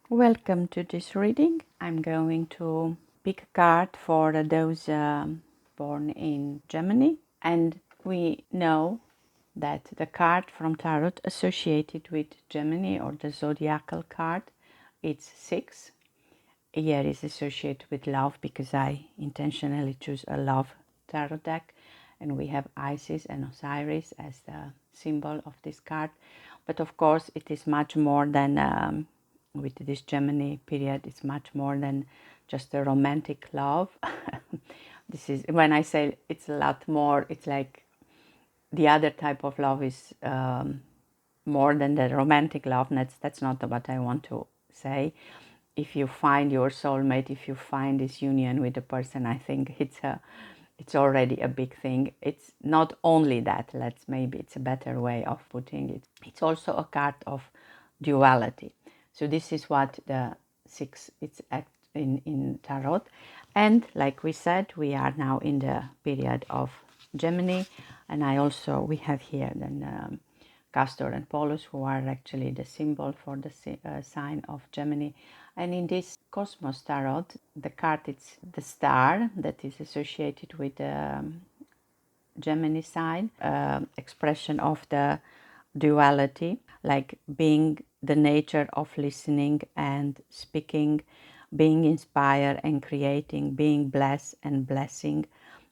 Welcome to this reading. I'm going to pick a card for those born in Germany. And we know that the card from Tarot associated with Gemini or the zodiacal card, it's 6. Here is associated with love because I intentionally choose a love tarot deck. And we have Isis and Osiris as the symbol of this card. But of course, it is much more than, with this Gemini period, it's much more than just a romantic love. This is, when I say it's a lot more, it's like the other type of love is more than the romantic love. That's not what I want to say. If you find your soulmate, if you find this union with a person, I think it's already a big thing. It's not only that, maybe it's a better way of putting it. It's also a card of duality. So this is what the 6 it's in tarot. And like we said, we are now in the period of Gemini, and we have here then Castor and Pollux, who are actually the symbol for the sign of Gemini. And in this Cosmos Tarot, the card is the star that is associated with the Gemini sign, expression of the duality, like being the nature of listening and speaking, being inspired and creating, being blessed and blessing.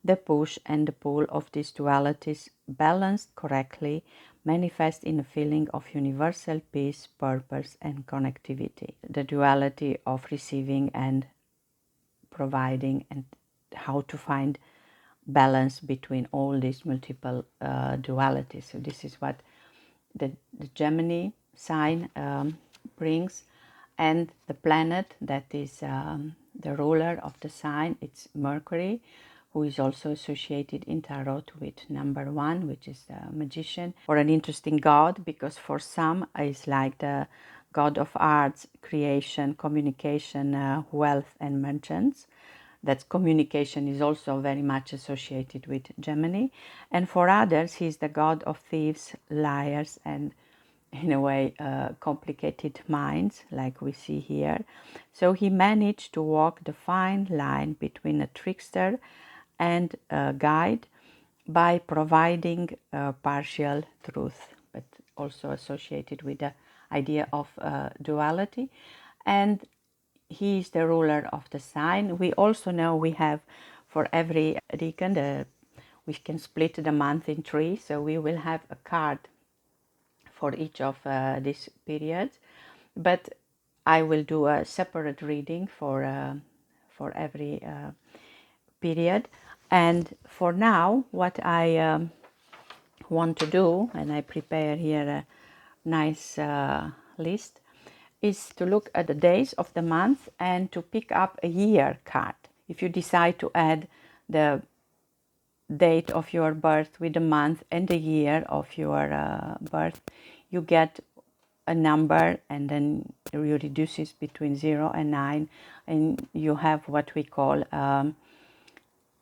The push and the pull of these dualities, balanced correctly, manifest in a feeling of universal peace, purpose, and connectivity. The duality of receiving and providing, and how to find balance between all these multiple dualities. So this is what the Gemini sign brings. And the planet that is the ruler of the sign, it's Mercury, who is also associated in tarot with number 1, which is the magician, or an interesting god, because for some it's like the god of arts, creation, communication, wealth, and merchants. That communication is also very much associated with Gemini. And for others, he's the god of thieves, liars, and in a way complicated minds, like we see here. So he managed to walk the fine line between a trickster and a guide by providing partial truth, but also associated with the idea of duality. And he is the ruler of the sign. We also know we have for every decan, we can split the month in 3, so we will have a card for each of these periods. But I will do a separate reading for every period. And for now, what I want to do, and I prepare here a nice list, is to look at the days of the month and to pick up a year card. If you decide to add the date of your birth with the month and the year of your birth, you get a number, and then you reduce it between 0 and 9, and you have what we call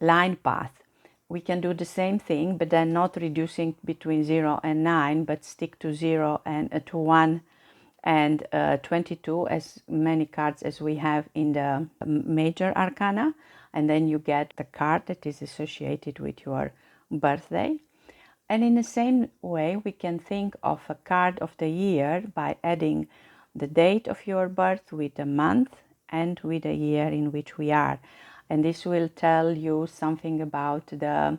line path. We can do the same thing, but then not reducing between 0 and 9, but stick to 0 and to 1 and 22, as many cards as we have in the major arcana. And then you get the card that is associated with your birthday. And in the same way, we can think of a card of the year by adding the date of your birth with the month and with the year in which we are. And this will tell you something about the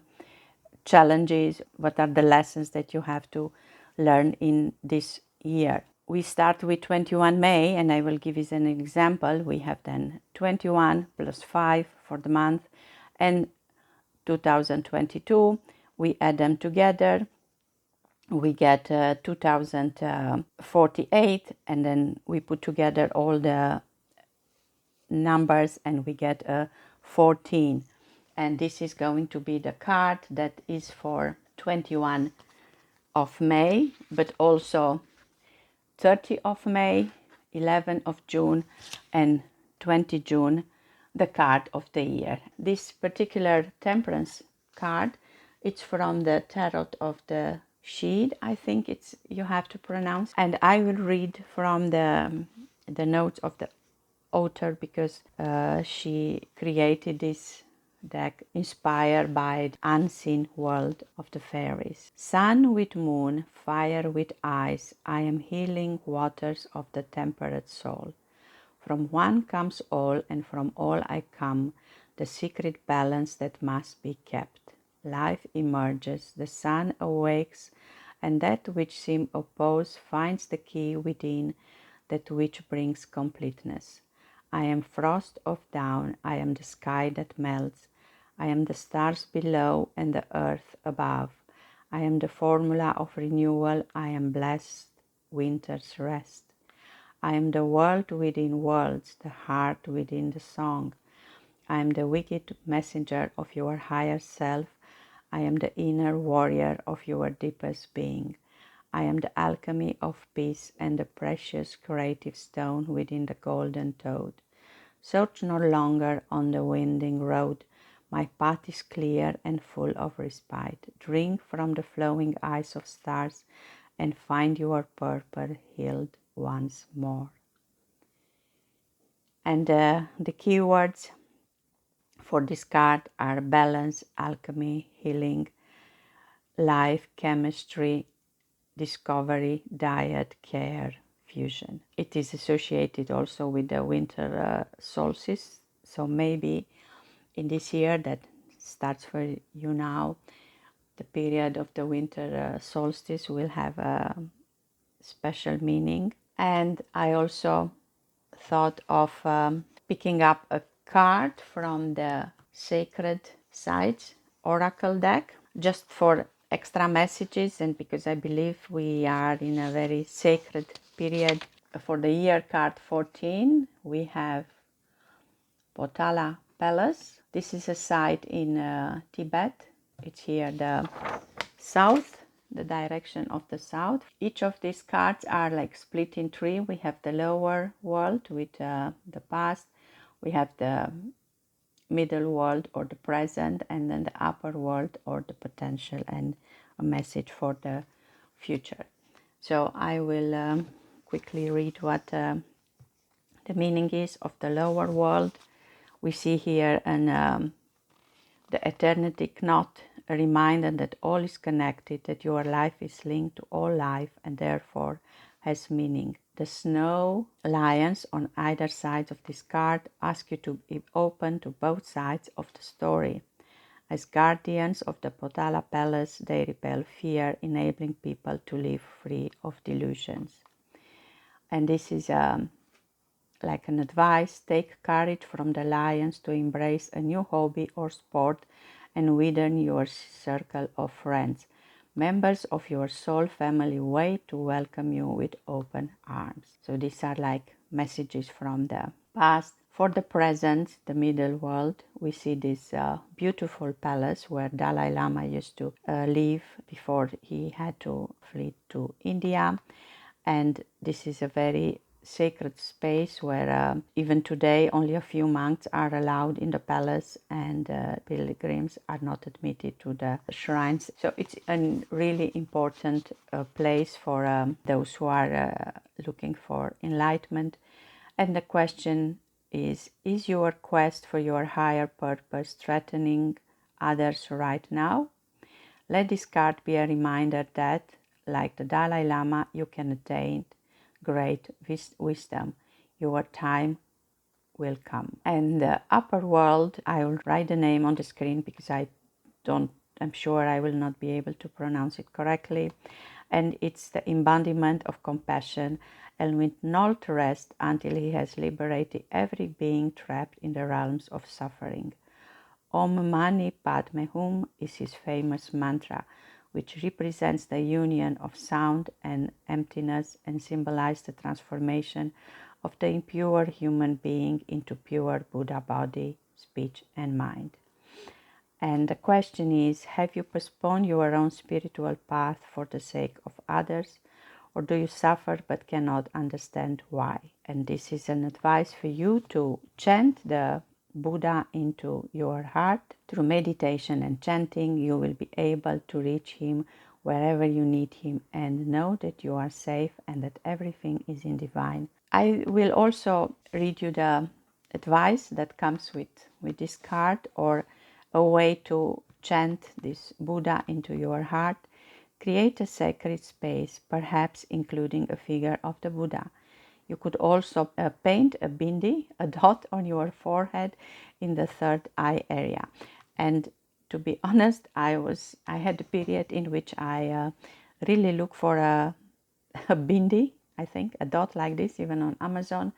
challenges, what are the lessons that you have to learn in this year. We start with 21 May, and I will give you an example. We have then 21 plus 5 for the month, and 2022. We add them together. We get 2048, and then we put together all the numbers and we get a 14. And this is going to be the card that is for 21 of May, but also 30 of May, 11 of June, and 20 June, the card of the year. This particular temperance card, it's from the tarot of the Sheed, I think it's you have to pronounce. And I will read from the the notes of the author because she created this deck inspired by the unseen world of the fairies. Sun with moon, fire with ice, I am healing waters of the temperate soul. From one comes all, and from all I come, the secret balance that must be kept. Life emerges, the sun awakes, and that which seemed opposed finds the key within, that which brings completeness. I am frost of down, I am the sky that melts, I am the stars below and the earth above. I am the formula of renewal, I am blessed winter's rest. I am the world within worlds, the heart within the song. I am the wicked messenger of your higher self. I am the inner warrior of your deepest being. I am the alchemy of peace and the precious creative stone within the golden toad. Search no longer on the winding road. My path is clear and full of respite. Drink from the flowing eyes of stars and find your purpose healed once more. And the keywords for this card are balance, alchemy, healing, life, chemistry, discovery, diet, care, fusion. It is associated also with the winter solstice. So maybe in this year that starts for you now, the period of the winter solstice will have a special meaning. And I also thought of picking up a card from the Sacred Sides Oracle deck just for extra messages, and because I believe we are in a very sacred period. For the year card 14, we have Potala Palace. This is a site in Tibet. It's here the south, the direction of the south. Each of these cards are like split in three. We have the lower world with the past, we have the middle world or the present, and then the upper world or the potential and a message for the future. So I will quickly read what the meaning is of the lower world. We see here the eternity knot, a reminder that all is connected, that your life is linked to all life and therefore has meaning. The snow lions on either side of this card ask you to be open to both sides of the story. As guardians of the Potala Palace, they repel fear, enabling people to live free of delusions. And this is like an advice: take courage from the lions to embrace a new hobby or sport and widen your circle of friends. Members of your soul family wait to welcome you with open arms. So these are like messages from the past. For the present, the middle world, we see this beautiful palace where Dalai Lama used to live before he had to flee to India. And this is a very sacred space where even today only a few monks are allowed in the palace, and pilgrims are not admitted to the shrines. So it's a really important place for those who are looking for enlightenment. And the question is your quest for your higher purpose threatening others right now? Let this card be a reminder that, like the Dalai Lama, you can attain great wisdom. Your time will come. And the upper world, I will write the name on the screen because I'm sure I will not be able to pronounce it correctly. And it's the embodiment of compassion, and will not rest until he has liberated every being trapped in the realms of suffering. Om Mani Padme Hum is his famous mantra, which represents the union of sound and emptiness and symbolizes the transformation of the impure human being into pure Buddha body, speech, and mind. And the question is, have you postponed your own spiritual path for the sake of others, or do you suffer but cannot understand why? And this is an advice for you to chant the Buddha into your heart. Through meditation and chanting, you will be able to reach him wherever you need him, and know that you are safe and that everything is in divine I will also read you the advice that comes with this card, or a way to chant this Buddha into your heart. Create a sacred space, perhaps including a figure of the Buddha. You could also paint a bindi, a dot on your forehead in the third eye area. And to be honest, I had a period in which I really look for a bindi, I think, a dot like this, even on Amazon.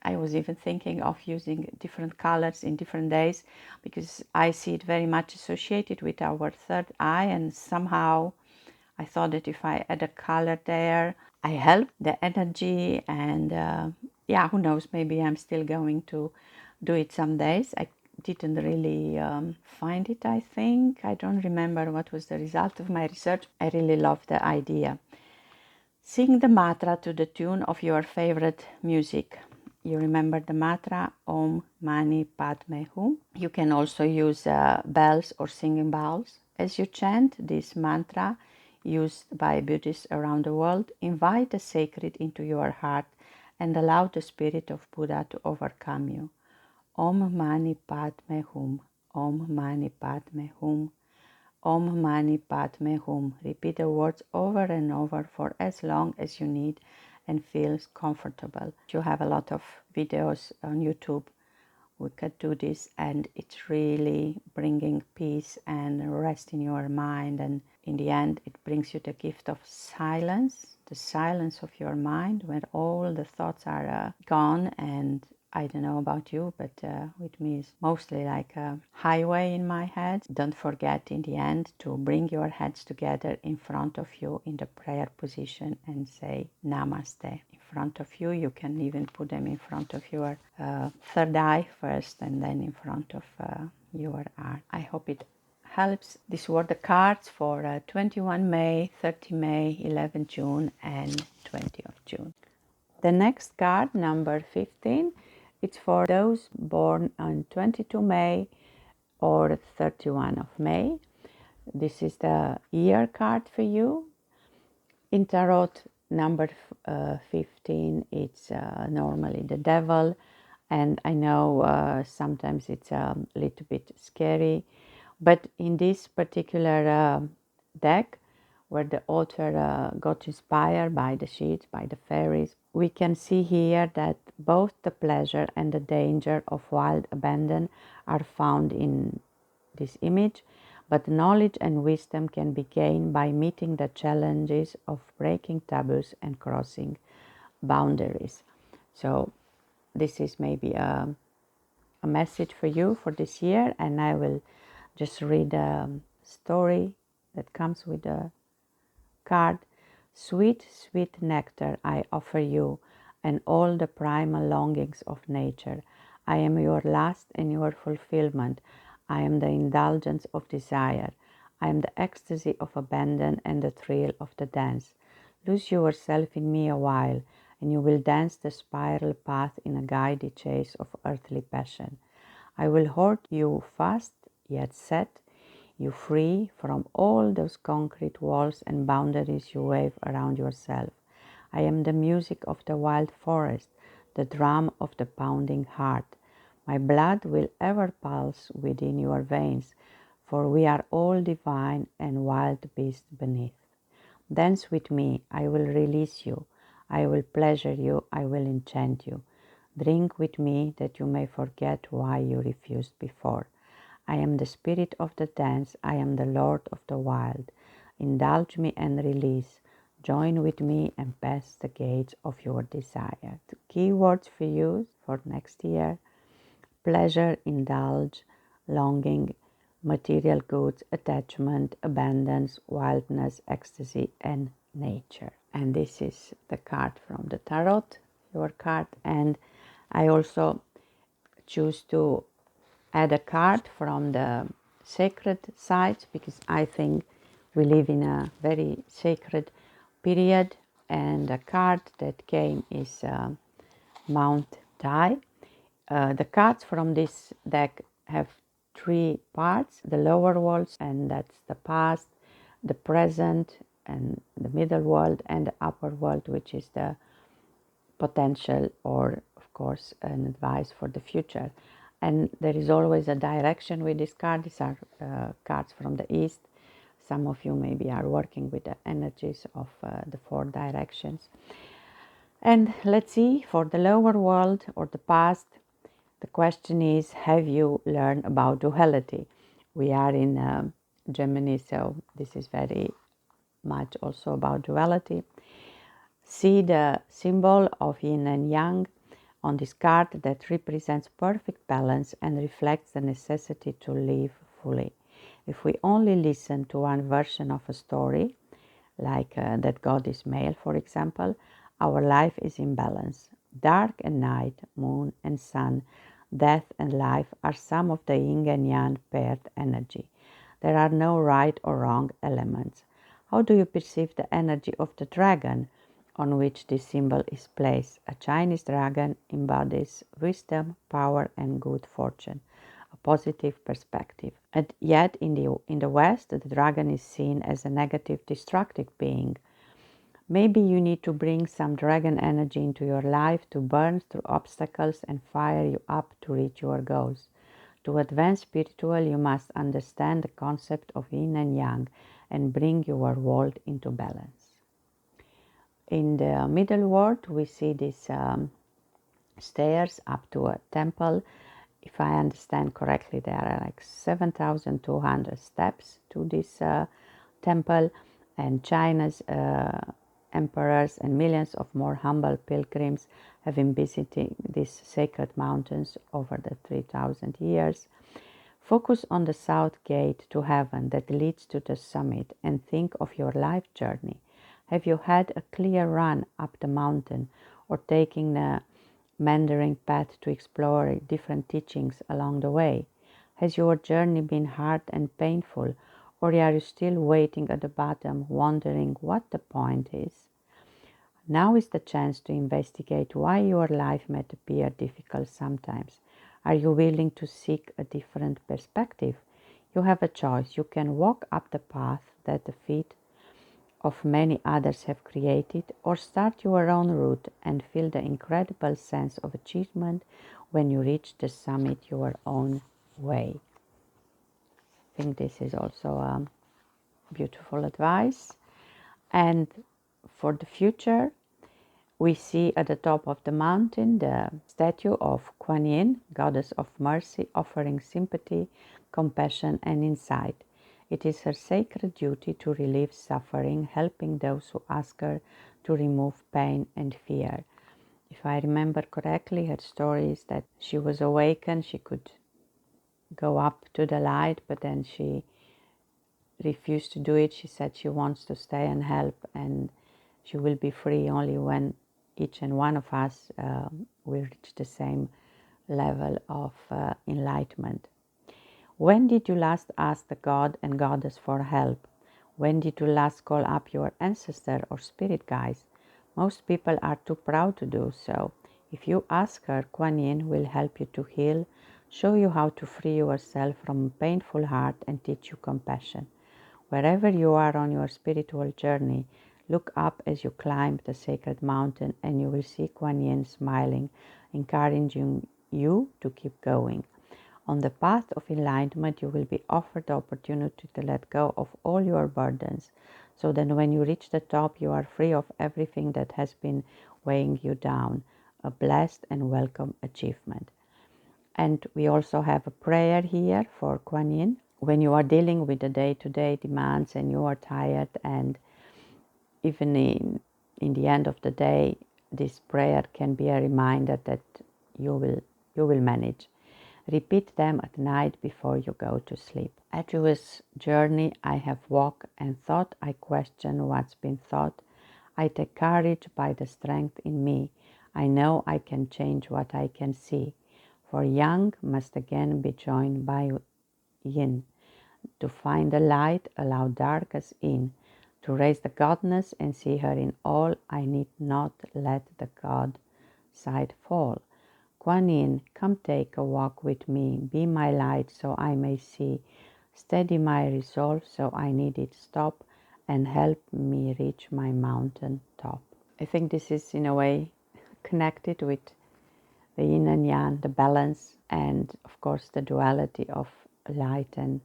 I was even thinking of using different colors in different days, because I see it very much associated with our third eye, and somehow I thought that if I add a color there, I help the energy. And yeah, who knows, maybe I'm still going to do it some days. I didn't really find it, I think. I don't remember what was the result of my research. I really love the idea. Sing the mantra to the tune of your favorite music. You remember the mantra Om Mani Padme Hum. You can also use bells or singing bowls. As you chant this mantra, used by Buddhists around the world, invite the sacred into your heart and allow the spirit of Buddha to overcome you. Om Mani Padme Hum. Om Mani Padme Hum. Om Mani Padme Hum. Repeat the words over and over for as long as you need and feels comfortable. You have a lot of videos on YouTube. We could do this, and it's really bringing peace and rest in your mind. And in the end, it brings you the gift of silence, the silence of your mind, where all the thoughts are gone. And I don't know about you, but with me it's mostly like a highway in my head. Don't forget in the end to bring your heads together in front of you in the prayer position and say Namaste. In front of you, you can even put them in front of your third eye first, and then in front of your heart. I hope it helps. These were the cards for 21 May, 30 May, 11 June, and 20 of June. The next card, number 15, it's for those born on 22 May or 31 of May. This is the year card for you. In Tarot, number 15, it's normally the devil. And I know sometimes it's a little bit scary. But in this particular deck, where the author got inspired by the sheets, by the fairies, we can see here that both the pleasure and the danger of wild abandon are found in this image, but knowledge and wisdom can be gained by meeting the challenges of breaking taboos and crossing boundaries. So this is maybe a message for you for this year, and I will just read a story that comes with the card. Sweet, sweet nectar I offer you, and all the primal longings of nature. I am your last and your fulfillment. I am the indulgence of desire. I am the ecstasy of abandon and the thrill of the dance. Lose yourself in me a while, and you will dance the spiral path in a guided chase of earthly passion. I will hold you fast, yet set you free from all those concrete walls and boundaries you wave around yourself. I am the music of the wild forest, the drum of the pounding heart. My blood will ever pulse within your veins, for we are all divine and wild beasts beneath. Dance with me, I will release you, I will pleasure you, I will enchant you. Drink with me that you may forget why you refused before. I am the spirit of the dance, I am the Lord of the wild. Indulge me and release. Join with me and pass the gates of your desire. The key words for you for next year: pleasure, indulge, longing, material goods, attachment, abundance, wildness, ecstasy, and nature. And this is the card from the tarot, your card. And I also choose to add a card from the sacred side, because I think we live in a very sacred period. And the card that came is Mount Tai. The cards from this deck have three parts: the lower world, and that's the past, the present, and the middle world, and the upper world, which is the potential or, of course, an advice for the future. And there is always a direction with this card. These are cards from the East. Some of you maybe are working with the energies of the 4 directions. And let's see, for the lower world or the past, the question is, have you learned about duality? We are in Gemini, so this is very much also about duality. See the symbol of yin and yang on this card that represents perfect balance and reflects the necessity to live fully. If we only listen to one version of a story, like that God is male, for example, our life is in balance. Dark and night, moon and sun, death and life are some of the yin and yang paired energy. There are no right or wrong elements. How do you perceive the energy of the dragon on which this symbol is placed? A Chinese dragon embodies wisdom, power, and good fortune, a positive perspective. And yet, in the West, the dragon is seen as a negative, destructive being. Maybe you need to bring some dragon energy into your life to burn through obstacles and fire you up to reach your goals. To advance spiritual, you must understand the concept of yin and yang and bring your world into balance. In the middle world, we see these stairs up to a temple. If I understand correctly, there are like 7,200 steps to this temple, and China's emperors and millions of more humble pilgrims have been visiting these sacred mountains over the 3,000 years. Focus on the south gate to heaven that leads to the summit and think of your life journey. Have you had a clear run up the mountain or taking the meandering path to explore different teachings along the way? Has your journey been hard and painful, or are you still waiting at the bottom, wondering what the point is? Now is the chance to investigate why your life might appear difficult sometimes. Are you willing to seek a different perspective? You have a choice. You can walk up the path that the feet of many others have created, or start your own route and feel the incredible sense of achievement when you reach the summit your own way. I think this is also beautiful advice. And for the future, we see at the top of the mountain the statue of Kuan Yin, goddess of mercy, offering sympathy, compassion, and insight. It is her sacred duty to relieve suffering, helping those who ask her to remove pain and fear. If I remember correctly, her story is that she was awakened, she could go up to the light, but then she refused to do it. She said she wants to stay and help, and she will be free only when each and one of us will reach the same level of enlightenment. When did you last ask the God and Goddess for help? When did you last call up your ancestor or spirit guides? Most people are too proud to do so. If you ask her, Kuan Yin will help you to heal, show you how to free yourself from a painful heart, and teach you compassion. Wherever you are on your spiritual journey, look up as you climb the sacred mountain and you will see Kuan Yin smiling, encouraging you to keep going. On the path of enlightenment, you will be offered the opportunity to let go of all your burdens, so that when you reach the top, you are free of everything that has been weighing you down. A blessed and welcome achievement. And we also have a prayer here for Kuan Yin. When you are dealing with the day-to-day demands and you are tired, and even in the end of the day, this prayer can be a reminder that you will manage. Repeat them at night before you go to sleep. At this journey I have walked and thought, I question what's been thought. I take courage by the strength in me. I know I can change what I can see. For yang must again be joined by yin. To find the light, allow darkness in. To raise the godness and see her in all, I need not let the God side fall. Kuan Yin, come take a walk with me, be my light so I may see, steady my resolve so I need it stop, and help me reach my mountain top. I think this is in a way connected with the yin and yang, the balance, and of course the duality of light and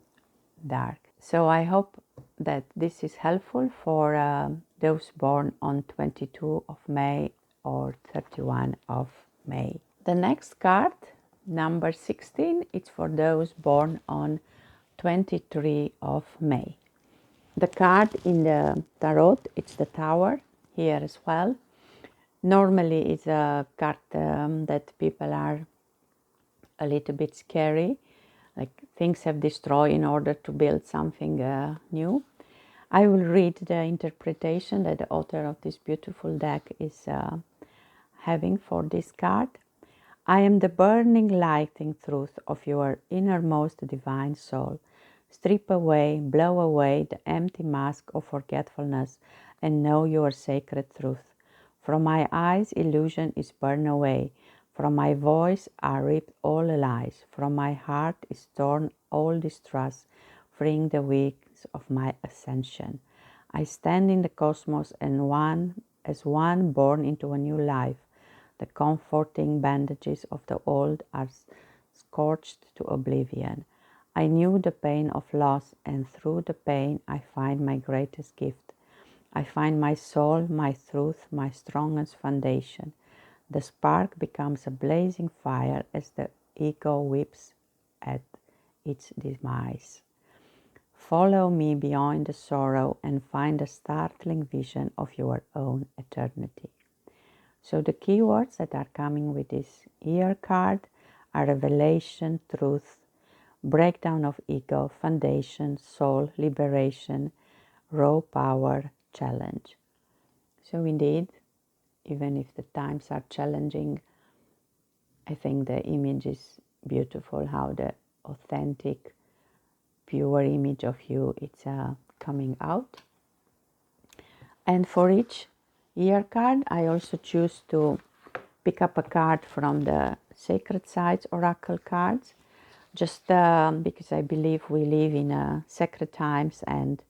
dark. So I hope that this is helpful for those born on 22 of May or 31 of May. The next card, number 16, it's for those born on 23 of May. The card in the tarot, it's the Tower here as well. Normally it's a card that people are a little bit scary, like things have destroyed in order to build something new. I will read the interpretation that the author of this beautiful deck is having for this card. I am the burning lighting truth of your innermost divine soul. Strip away, blow away the empty mask of forgetfulness and know your sacred truth. From my eyes, illusion is burned away. From my voice are ripped all lies. From my heart is torn all distrust, freeing the wings of my ascension. I stand in the cosmos and as one born into a new life. The comforting bandages of the old are scorched to oblivion. I knew the pain of loss, and through the pain I find my greatest gift. I find my soul, my truth, my strongest foundation. The spark becomes a blazing fire as the ego weeps at its demise. Follow me beyond the sorrow and find a startling vision of your own eternity. So the keywords that are coming with this year card are revelation, truth, breakdown of ego, foundation, soul, liberation, raw power, challenge. So indeed, even if the times are challenging, I think the image is beautiful, how the authentic, pure image of you it's coming out. And for each year card, I also choose to pick up a card from the Sacred Sides Oracle cards, just because I believe we live in sacred times, and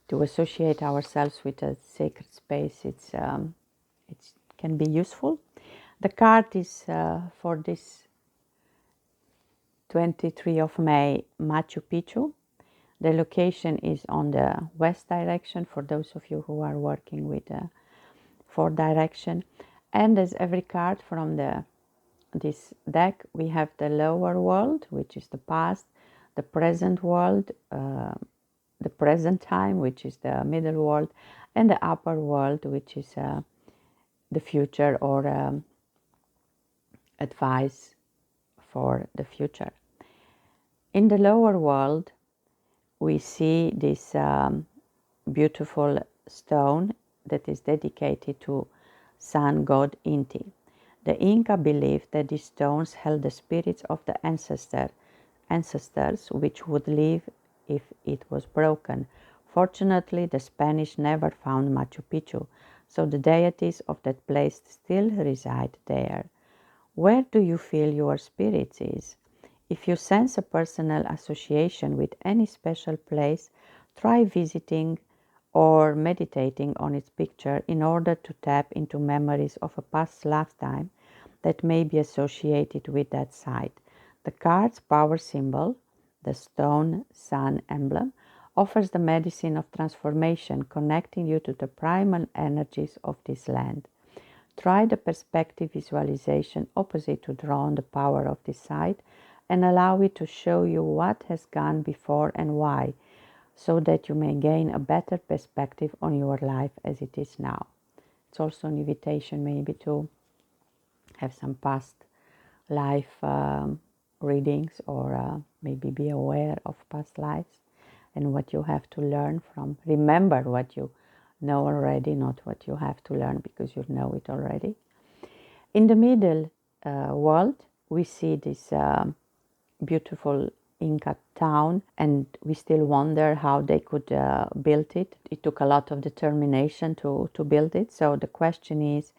to associate ourselves with a sacred space, it can be useful. The card is for this 23 of May, Machu Picchu. The location is on the west direction for those of you who are working with 4 direction. And as every card from this deck, we have the lower world, which is the past, the present world, the present time, which is the middle world, and the upper world, which is the future or advice for the future. In the lower world, we see this beautiful stone that is dedicated to sun god Inti. The Inca believed that these stones held the spirits of the ancestors which would live if it was broken. Fortunately, the Spanish never found Machu Picchu, so the deities of that place still reside there. Where do you feel your spirit is? If you sense a personal association with any special place, try visiting or meditating on its picture in order to tap into memories of a past lifetime that may be associated with that site. The card's power symbol, the stone sun emblem, offers the medicine of transformation, connecting you to the primal energies of this land. Try the perspective visualization opposite to draw on the power of this site and allow it to show you what has gone before and why, so that you may gain a better perspective on your life as it is now. It's also an invitation maybe to have some past life readings or maybe be aware of past lives and what you have to learn from. Remember what you know already, not what you have to learn because you know it already. In the middle world, we see this beautiful Inca town, and we still wonder how they could build it. It took a lot of determination to build it. So the question is,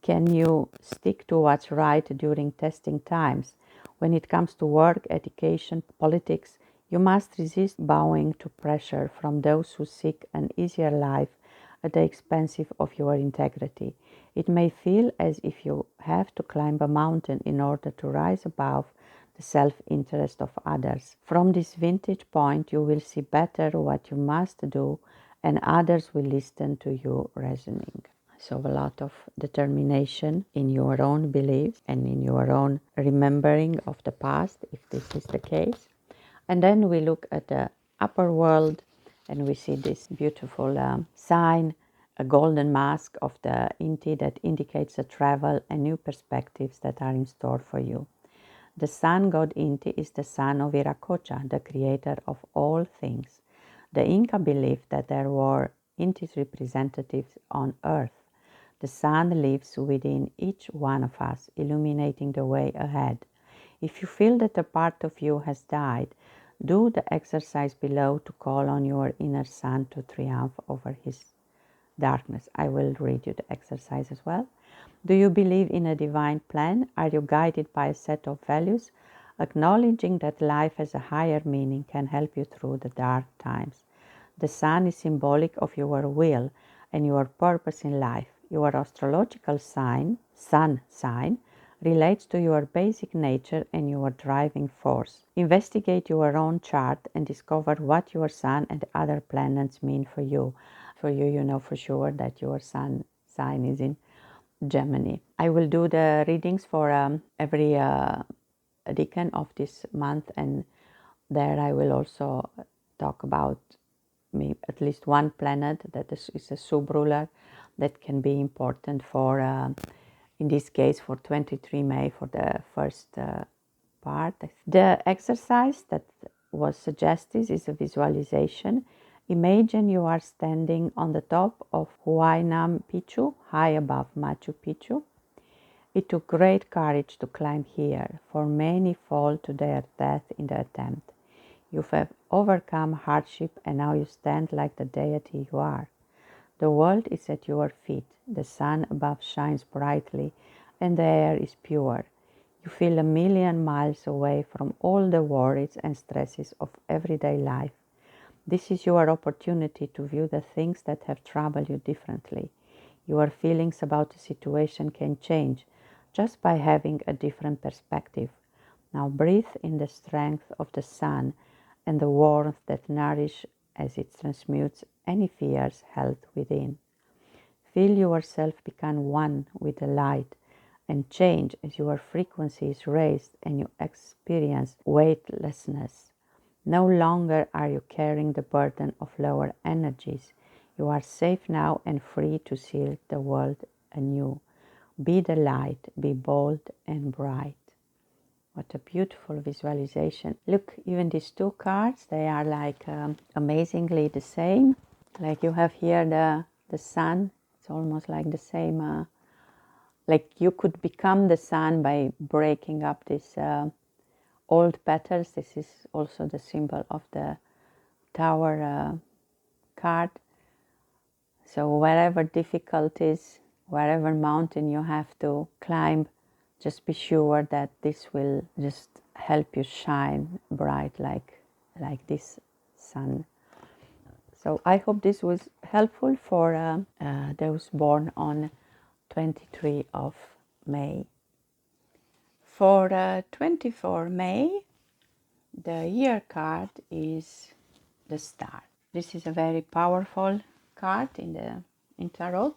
can you stick to what's right during testing times? When it comes to work, education, politics, you must resist bowing to pressure from those who seek an easier life at the expense of your integrity. It may feel as if you have to climb a mountain in order to rise above the self-interest of others. From this vantage point, you will see better what you must do, and others will listen to you reasoning. So a lot of determination in your own beliefs and in your own remembering of the past, if this is the case. And then we look at the upper world and we see this beautiful sign, a golden mask of the Inti that indicates a travel and new perspectives that are in store for you. The sun god Inti is the son of Viracocha, the creator of all things. The Inca believed that there were Inti's representatives on earth. The sun lives within each one of us, illuminating the way ahead. If you feel that a part of you has died, do the exercise below to call on your inner sun to triumph over his darkness. I will read you the exercise as well. Do you believe in a divine plan? Are you guided by a set of values? Acknowledging that life has a higher meaning can help you through the dark times. The sun is symbolic of your will and your purpose in life. Your astrological sign, sun sign, relates to your basic nature and your driving force. Investigate your own chart and discover what your sun and other planets mean for you. For you, you know for sure that your sun sign is in Gemini. I will do the readings for every decan of this month, and there I will also talk about at least one planet that is a sub-ruler that can be important for, in this case, for 23 May, for the first part. The exercise that was suggested is a visualization. Imagine you are standing on the top of Huayna Picchu, high above Machu Picchu. It took great courage to climb here, for many fall to their death in the attempt. You have overcome hardship and now you stand like the deity you are. The world is at your feet. The sun above shines brightly and the air is pure. You feel a million miles away from all the worries and stresses of everyday life. This is your opportunity to view the things that have troubled you differently. Your feelings about the situation can change just by having a different perspective. Now breathe in the strength of the sun and the warmth that nourishes as it transmutes any fears held within. Feel yourself become one with the light and change as your frequency is raised and you experience weightlessness. No longer are you carrying the burden of lower energies. You are safe now and free to see the world anew. Be the light, be bold and bright. What a beautiful visualization. Look, even these two cards, they are like amazingly the same. Like you have here the sun. It's almost like the same, like you could become the sun by breaking up these old petals. This is also the symbol of the tower card. So wherever difficulties, wherever mountain you have to climb, just be sure that this will just help you shine bright like this sun. So I hope this was helpful for those born on 23 of May. For 24 May, the year card is the Star. This is a very powerful card in tarot,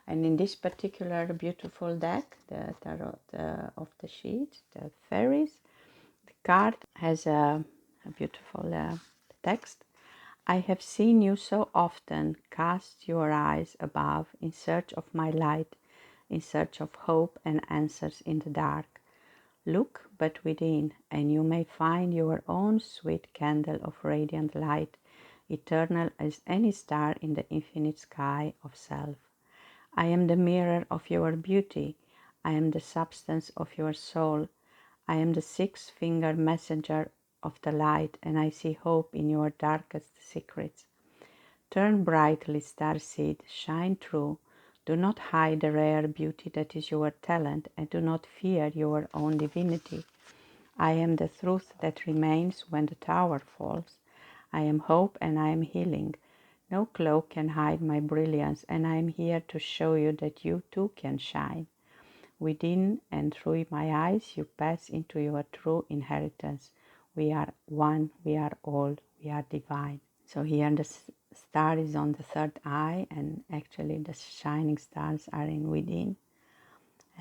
and in this particular beautiful deck, the tarot of the sheet, the fairies, the card has a beautiful text. I have seen you so often cast your eyes above in search of my light, in search of hope and answers in the dark. Look but within, and you may find your own sweet candle of radiant light, eternal as any star in the infinite sky of self. I am the mirror of your beauty. I am the substance of your soul. I am the six-fingered messenger of the light, and I see hope in your darkest secrets. Turn brightly, starseed, shine through. Do not hide the rare beauty that is your talent, and do not fear your own divinity. I am the truth that remains when the tower falls. I am hope and I am healing. No cloak can hide my brilliance, and I am here to show you that you too can shine. Within and through my eyes, you pass into your true inheritance. We are one, we are all, we are divine. So here the star is on the third eye, and actually the shining stars are in within.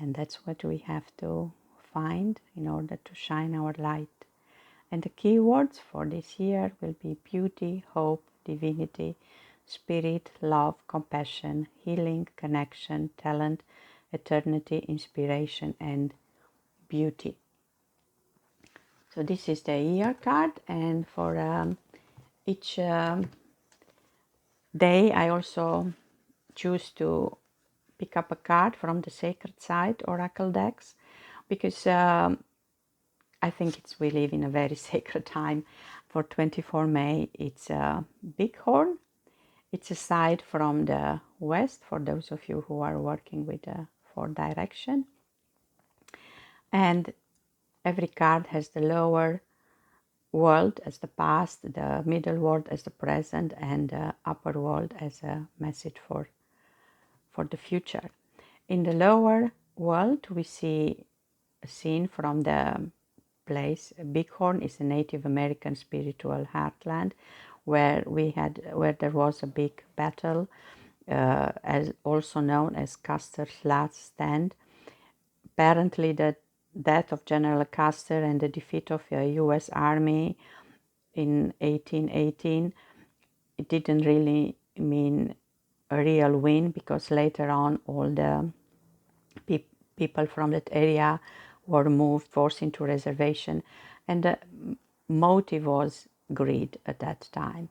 And that's what we have to find in order to shine our light. And the key words for this year will be beauty, hope, divinity, spirit, love, compassion, healing, connection, talent, eternity, inspiration, and beauty. So this is the year card, and for each day I also choose to pick up a card from the Sacred Side Oracle decks, because I think we live in a very sacred time. For 24 May, it's a bighorn. It's a side from the west, for those of you who are working with the four direction. And every card has the lower world as the past, the middle world as the present, and the upper world as a message for the future. In the lower world, we see a scene from the place. Bighorn is a Native American spiritual heartland where there was a big battle, as also known as Custer's Last Stand. Apparently, the death of General Custer and the defeat of the U.S. Army in 1818, it didn't really mean a real win, because later on all the people from that area were forced into reservation, and the motive was greed at that time.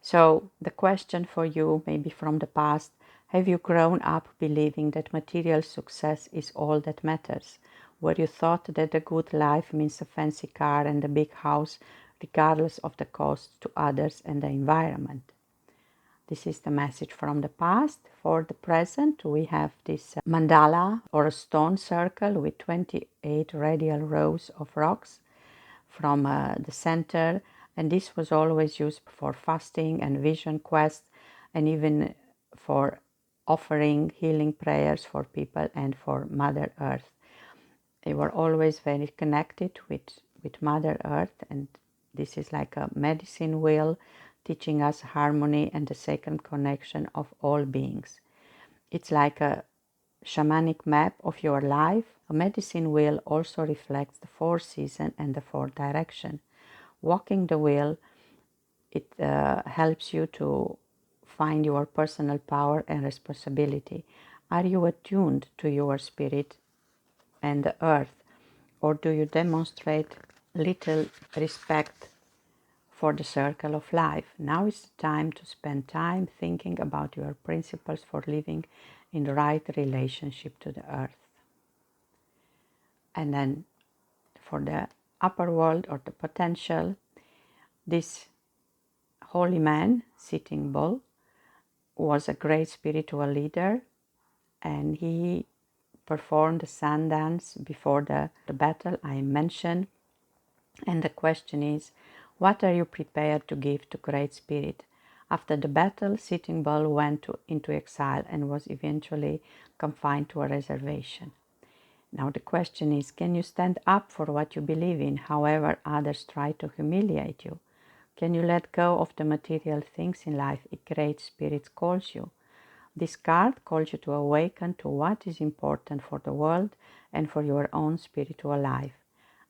So the question for you, maybe from the past, have you grown up believing that material success is all that matters? Where you thought that a good life means a fancy car and a big house, regardless of the cost to others and the environment? This is the message from the past. For the present, we have this mandala, or a stone circle with 28 radial rows of rocks from the center, and this was always used for fasting and vision quest, and even for offering healing prayers for people and for Mother Earth. They were always very connected with Mother Earth, and this is like a medicine wheel teaching us harmony and the sacred connection of all beings. It's like a shamanic map of your life. A medicine wheel also reflects the four seasons and the four direction. Walking the wheel, it helps you to find your personal power and responsibility. Are you attuned to your spirit and the earth, or do you demonstrate little respect for the circle of life? Now is the time to spend time thinking about your principles for living in the right relationship to the earth. And then for the upper world, or the potential, this holy man, Sitting Bull, was a great spiritual leader, and he performed the sun dance before the battle I mentioned. And the question is, what are you prepared to give to Great Spirit? After the battle, Sitting Bull went into exile and was eventually confined to a reservation. Now the question is, can you stand up for what you believe in, however others try to humiliate you? Can you let go of the material things in life if Great Spirit calls you? This card calls you to awaken to what is important for the world and for your own spiritual life,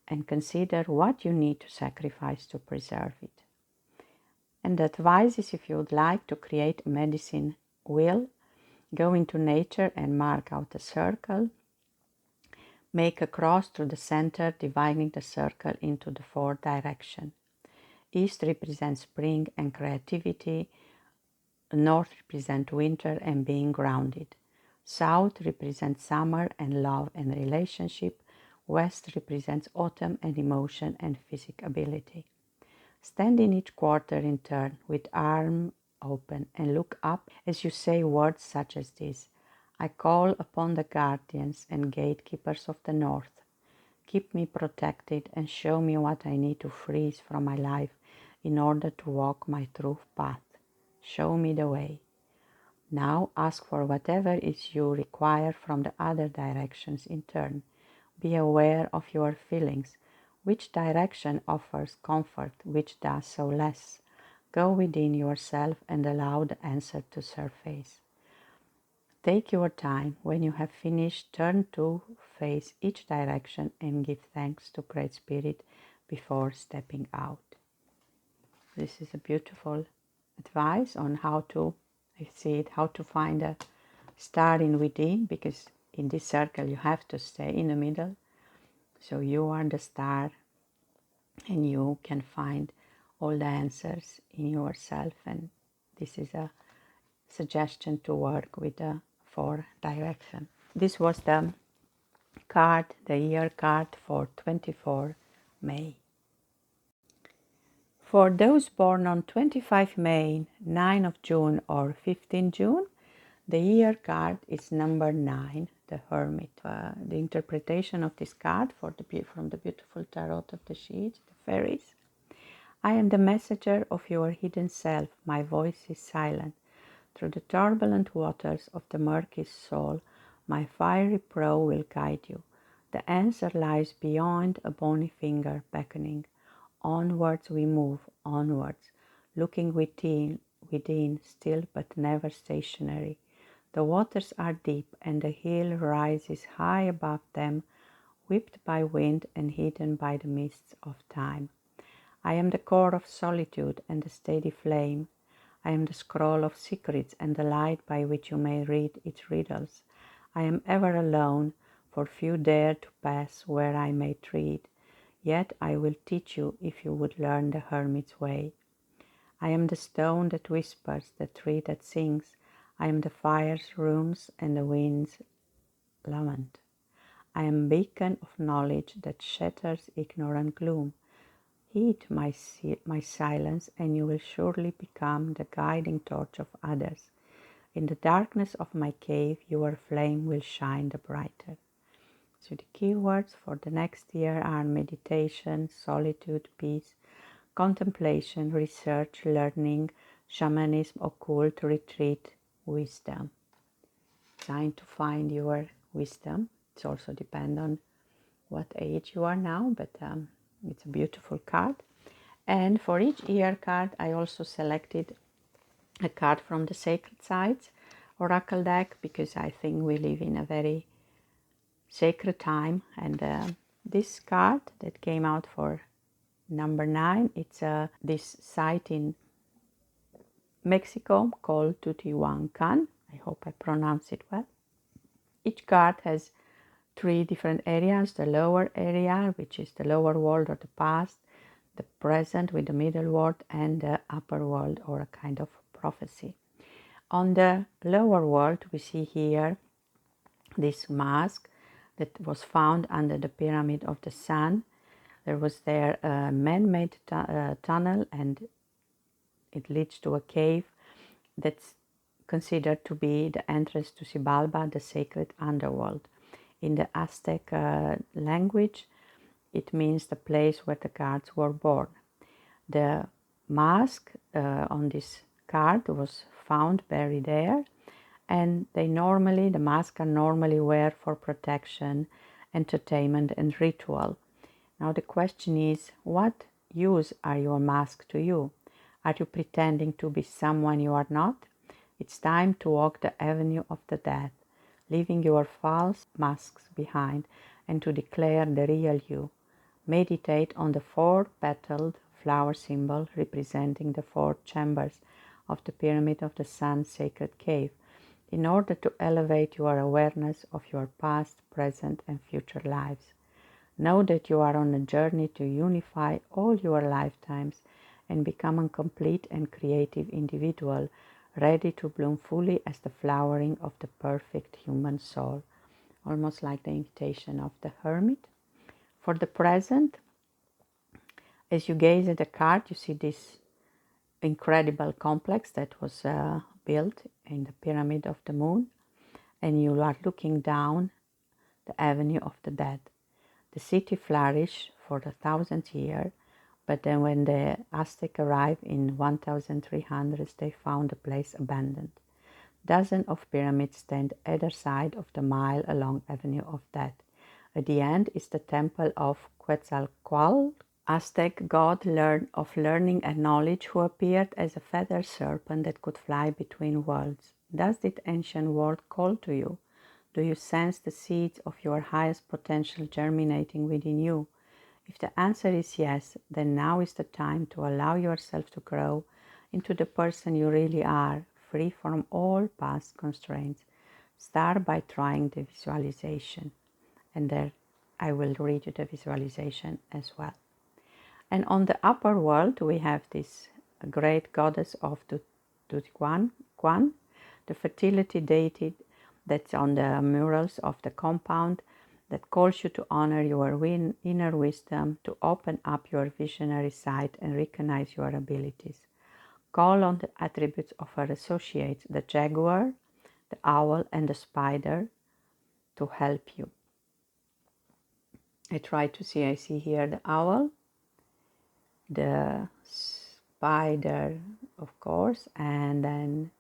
and consider what you need to sacrifice to preserve it. And the advice is, if you would like to create a medicine wheel, go into nature and mark out a circle. Make a cross through the center, dividing the circle into the four directions. East represents spring and creativity. North represents winter and being grounded. South represents summer and love and relationship. West represents autumn and emotion and physical ability. Stand in each quarter in turn with arm open and look up as you say words such as this. I call upon the guardians and gatekeepers of the north. Keep me protected and show me what I need to freeze from my life in order to walk my true path. Show me the way. Now ask for whatever is you require from the other directions in turn. Be aware of your feelings. Which direction offers comfort, which does so less? Go within yourself and allow the answer to surface. Take your time. When you have finished, turn to face each direction and give thanks to Great Spirit before stepping out. This is a beautiful advice on how to, I see it, how to find a star in within, because in this circle you have to stay in the middle. So you are the star and you can find all the answers in yourself, and this is a suggestion to work with the 4 direction. This was the card, the year card for 24 May. For those born on 25 May, 9 of June or 15 June, the year card is number 9, the Hermit. The interpretation of this card from the beautiful tarot of the Sheets, the fairies. I am the messenger of your hidden self. My voice is silent. Through the turbulent waters of the murky soul, my fiery prow will guide you. The answer lies beyond a bony finger beckoning. Onwards we move, onwards, looking within, still but never stationary. The waters are deep, and the hill rises high above them, whipped by wind and hidden by the mists of time. I am the core of solitude and the steady flame. I am the scroll of secrets and the light by which you may read its riddles. I am ever alone, for few dare to pass where I may tread. Yet I will teach you if you would learn the hermit's way. I am the stone that whispers, the tree that sings. I am the fire's runes and the wind's lament. I am beacon of knowledge that shatters ignorant gloom. Heed my silence, and you will surely become the guiding torch of others. In the darkness of my cave, your flame will shine the brighter. So the keywords for the next year are meditation, solitude, peace, contemplation, research, learning, shamanism, occult, retreat, wisdom. Trying to find your wisdom. It also depends on what age you are now, but it's a beautiful card. And for each year card, I also selected a card from the Sacred Sites Oracle deck, because I think we live in a very sacred time. And this card that came out for number 9, it's this site in Mexico called Tutihuacan. I hope I pronounce it well. Each card has 3 different areas: the lower area, which is the lower world or the past, the present with the middle world, and the upper world, or a kind of prophecy. On the lower world, we see here this mask that was found under the pyramid of the sun. There was there a man-made tunnel, and it leads to a cave that's considered to be the entrance to Xibalba, the sacred underworld. In the Aztec language, it means the place where the gods were born. The mask on this card was found buried there, and the masks are normally wear for protection, entertainment, and ritual. Now the question is, what use are your masks to you? Are you pretending to be someone you are not? It's time to walk the avenue of the dead, leaving your false masks behind, and to declare the real you. Meditate on the 4-petaled flower symbol representing the 4 chambers of the Pyramid of the Sun sacred cave, in order to elevate your awareness of your past, present, and future lives. Know that you are on a journey to unify all your lifetimes and become a complete and creative individual, ready to bloom fully as the flowering of the perfect human soul. Almost like the invitation of the hermit. For the present, as you gaze at the card, you see this incredible complex that was built in the Pyramid of the Moon, and you are looking down the Avenue of the Dead. The city flourished for the 1000th year, But then when the Aztec arrived in 1300, they found the place abandoned. Dozens of pyramids stand either side of the mile long avenue of death. At the end is the temple of Quetzalcoatl, Aztec god of learning and knowledge, who appeared as a feathered serpent that could fly between worlds. Does this ancient world call to you? Do you sense the seeds of your highest potential germinating within you? If the answer is yes, then now is the time to allow yourself to grow into the person you really are, free from all past constraints. Start by trying the visualization, and there I will read you the visualization as well. And on the upper world, we have this great goddess of Tutuquan, the fertility deity that's on the murals of the compound, that calls you to honor your inner wisdom, to open up your visionary side and recognize your abilities. Call on the attributes of our associates, the jaguar, the owl, and the spider, to help you. I see here the owl, the spider, of course, and then,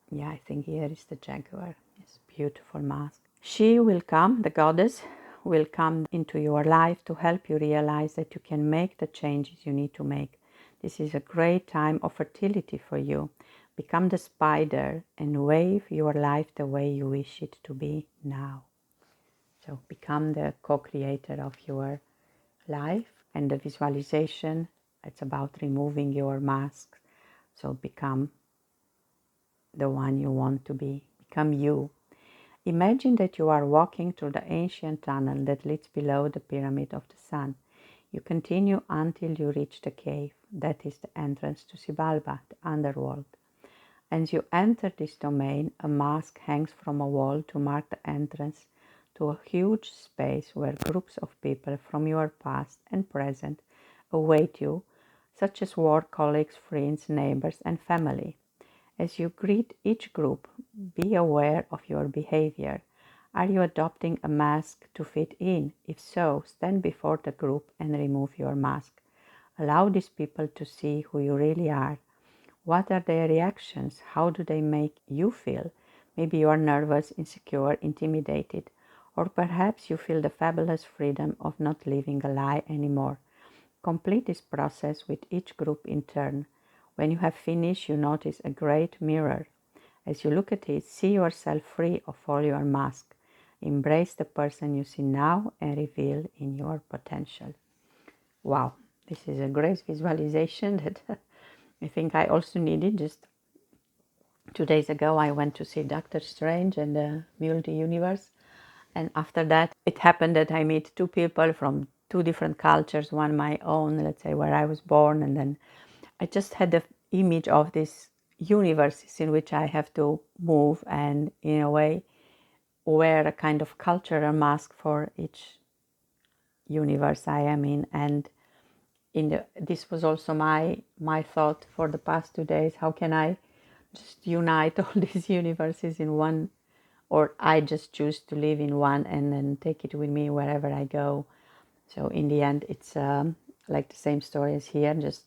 yeah, I think here is the jaguar. Yes, beautiful mask. She will come, the goddess will come into your life to help you realize that you can make the changes you need to make. This is a great time of fertility for you. Become the spider and wave your life the way you wish it to be now. So become the co-creator of your life. And the visualization, it's about removing your mask. So become the one you want to be. Become you. Imagine that you are walking through the ancient tunnel that leads below the Pyramid of the Sun. You continue until you reach the cave. That is the entrance to Xibalba, the underworld. As you enter this domain, a mask hangs from a wall to mark the entrance to a huge space where groups of people from your past and present await you, such as work colleagues, friends, neighbors, and family. As you greet each group, be aware of your behavior. Are you adopting a mask to fit in? If so, stand before the group and remove your mask. Allow these people to see who you really are. What are their reactions? How do they make you feel? Maybe you are nervous, insecure, intimidated, or perhaps you feel the fabulous freedom of not living a lie anymore. Complete this process with each group in turn. When you have finished, you notice a great mirror. As you look at it, see yourself free of all your mask. Embrace the person you see now and reveal in your potential. Wow, this is a great visualization that I think I also needed. Just 2 days ago, I went to see Doctor Strange and the multi-universe. And after that, it happened that I meet two people from two different cultures, one my own, let's say, where I was born, and then I just had the image of this universes in which I have to move and, in a way, wear a kind of cultural mask for each universe I am in. And this was also my thought for the past 2 days. How can I just unite all these universes in one? Or I just choose to live in one and then take it with me wherever I go. So in the end, it's like the same story as here. Just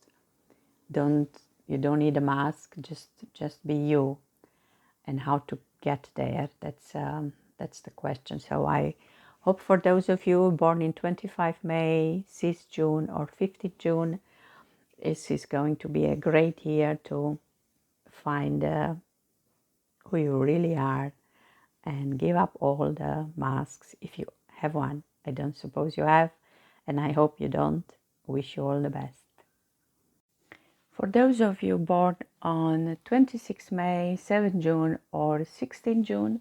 you don't need a mask. Just be you. And how to get there? That's the question. So I hope for those of you born in 25 May, 6th June, or 15th June, this is going to be a great year to find who you really are and give up all the masks if you have one. I don't suppose you have, and I hope you don't. Wish you all the best. For those of you born on 26 May, 7 June, or 16 June,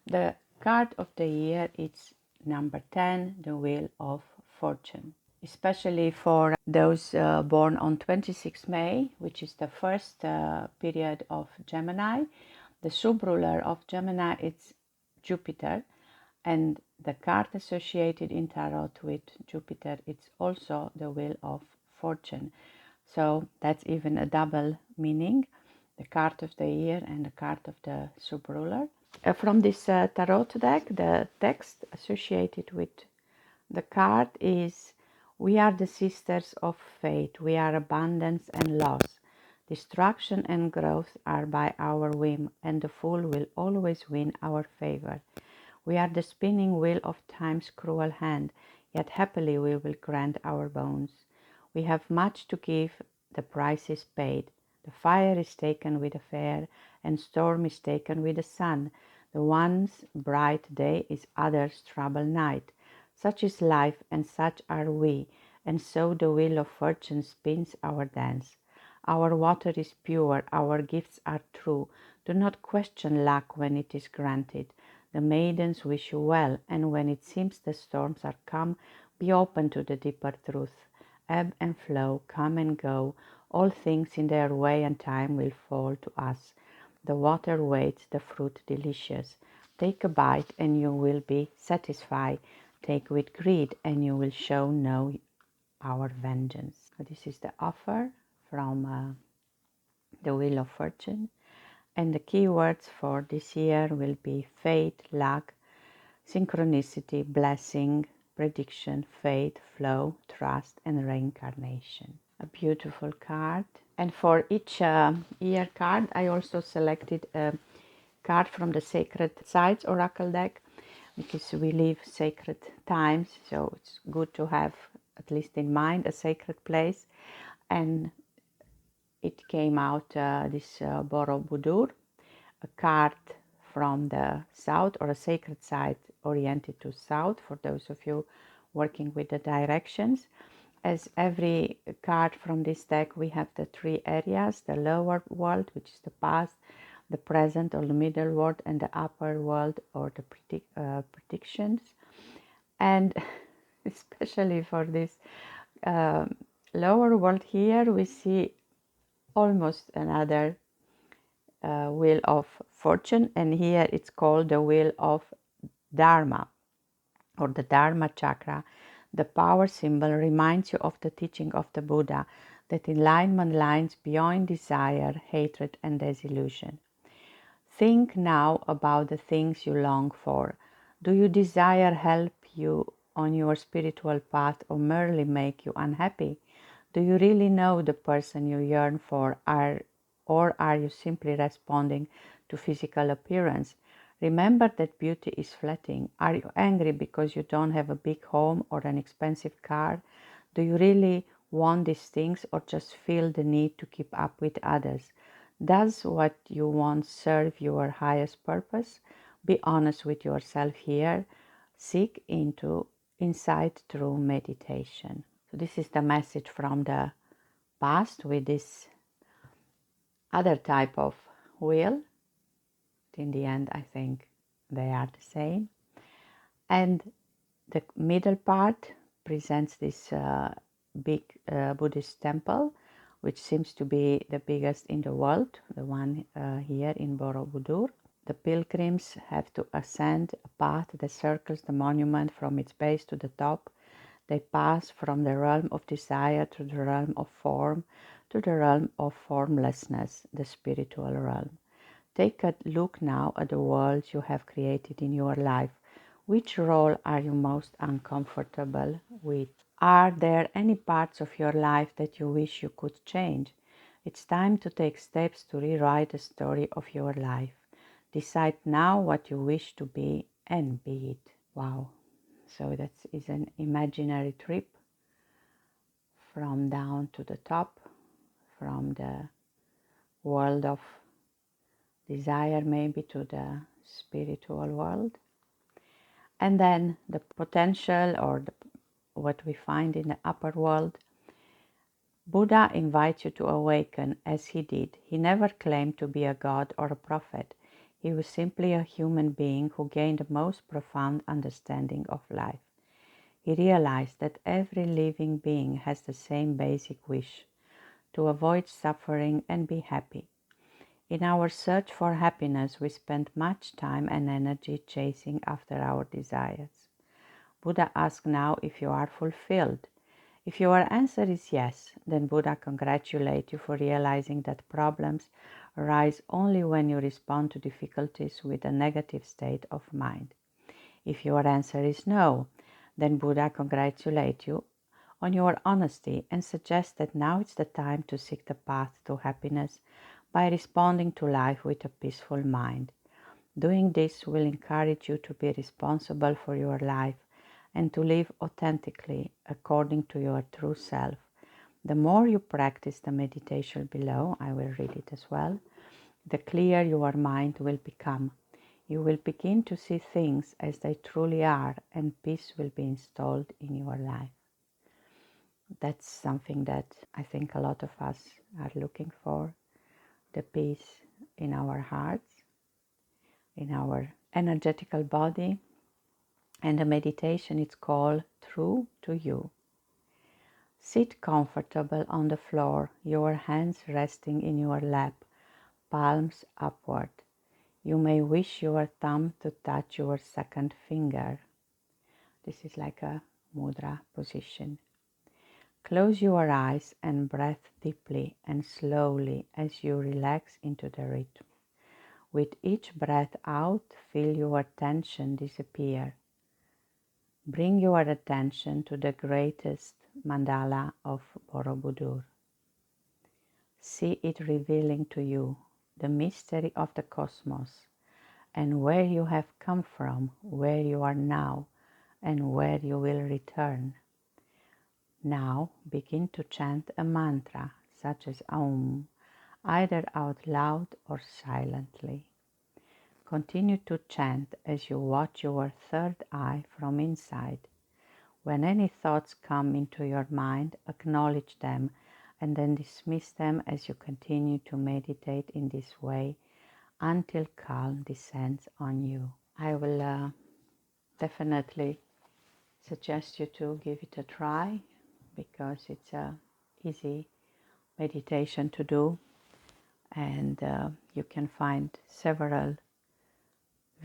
the card of the year is number 10, the Wheel of Fortune. Especially for those born on 26 May, which is the first period of Gemini. The sub-ruler of Gemini is Jupiter, and the card associated in tarot with Jupiter, it's also the Wheel of Fortune. So that's even a double meaning, the card of the year and the card of the sub-ruler. From this tarot deck, the text associated with the card is, We are the sisters of fate. We are abundance and loss. Destruction and growth are by our whim, and the fool will always win our favor. We are the spinning wheel of time's cruel hand, yet happily we will grant our bones. We have much to give, the price is paid. The fire is taken with the fair, and storm is taken with the sun. The one's bright day is other's troubled night. Such is life, and such are we, and so the wheel of fortune spins our dance. Our water is pure, our gifts are true. Do not question luck when it is granted. The maidens wish you well, and when it seems the storms are come, be open to the deeper truth. Ebb and flow, come and go, all things in their way and time will fall to us. The water waits, the fruit delicious. Take a bite and you will be satisfied. Take with greed and you will show no our vengeance. This is the offer from the Wheel of Fortune. And the keywords for this year will be fate, luck, synchronicity, blessing, prediction, faith, flow, trust, and reincarnation. A beautiful card. And for each year card, I also selected a card from the Sacred Sides Oracle deck, because we live sacred times, so it's good to have, at least in mind, a sacred place. And it came out this Borobudur, a card from the south, or a sacred site oriented to south, for those of you working with the directions. As every card from this deck, we have the three areas: the lower world, which is the past, the present or the middle world, and the upper world, or the predictions. And especially for this lower world here, we see almost another wheel of fortune, and here it's called the wheel of Dharma, or the Dharma chakra. The power symbol reminds you of the teaching of the Buddha, that enlightenment lies beyond desire, hatred, and disillusion. Think now about the things you long for. Do you desire help you on your spiritual path, or merely make you unhappy? Do you really know the person you yearn for, or are you simply responding to physical appearance? Remember that beauty is fleeting. Are you angry because you don't have a big home or an expensive car? Do you really want these things, or just feel the need to keep up with others? Does what you want serve your highest purpose? Be honest with yourself here. Seek into insight through meditation. So this is the message from the past with this other type of wheel. In the end, I think they are the same. And the middle part presents this big Buddhist temple, which seems to be the biggest in the world, the one here in Borobudur. The pilgrims have to ascend a path that circles the monument from its base to the top. They pass from the realm of desire to the realm of form, to the realm of formlessness, the spiritual realm. Take a look now at the worlds you have created in your life. Which role are you most uncomfortable with? Are there any parts of your life that you wish you could change? It's time to take steps to rewrite the story of your life. Decide now what you wish to be, and be it. Wow. So that is an imaginary trip from down to the top, from the world of desire maybe to the spiritual world. And then the potential, or what we find in the upper world. Buddha invites you to awaken as he did. He never claimed to be a god or a prophet. He was simply a human being who gained the most profound understanding of life. He realized that every living being has the same basic wish: to avoid suffering and be happy. In our search for happiness, we spend much time and energy chasing after our desires. Buddha asks now if you are fulfilled. If your answer is yes, then Buddha congratulates you for realizing that problems arise only when you respond to difficulties with a negative state of mind. If your answer is no, then Buddha congratulates you on your honesty and suggest that now it's the time to seek the path to happiness by responding to life with a peaceful mind. Doing this will encourage you to be responsible for your life and to live authentically according to your true self. The more you practice the meditation below, I will read it as well, the clearer your mind will become. You will begin to see things as they truly are, and peace will be installed in your life. That's something that I think a lot of us are looking for, the peace in our hearts, in our energetical body. And the meditation is called True to You. Sit comfortable on the floor, your hands resting in your lap, palms upward. You may wish your thumb to touch your second finger. This is like a mudra position. Close your eyes and breathe deeply and slowly as you relax into the rhythm. With each breath out, feel your tension disappear. Bring your attention to the greatest mandala of Borobudur. See it revealing to you the mystery of the cosmos and where you have come from, where you are now, and where you will return. Now begin to chant a mantra such as Om, either out loud or silently. Continue to chant as you watch your third eye from inside. When any thoughts come into your mind, acknowledge them and then dismiss them as you continue to meditate in this way until calm descends on you. I will definitely suggest you to give it a try because it's a easy meditation to do, and you can find several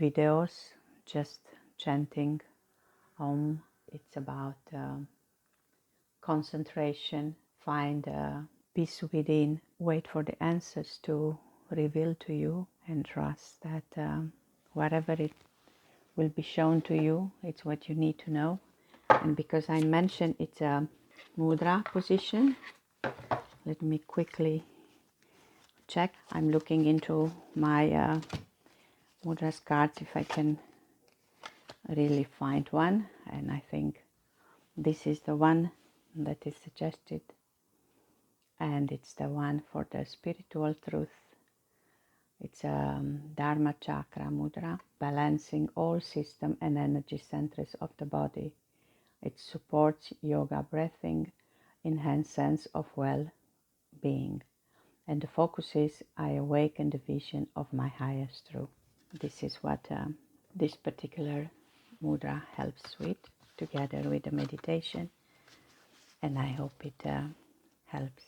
videos just chanting Om. It's about concentration, find peace within, wait for the answers to reveal to you, and trust that whatever it will be shown to you, it's what you need to know. And because I mentioned it's a mudra position, let me quickly check. I'm looking into my mudras cards if I can really find one, and I think this is the one that is suggested, and it's the one for the spiritual truth. It's a Dharma Chakra mudra, balancing all system and energy centers of the body. It supports yoga breathing, enhanced sense of well-being, and the focus is I awaken the vision of my highest truth. This is what this particular mudra helps with, together with the meditation, and I hope it helps.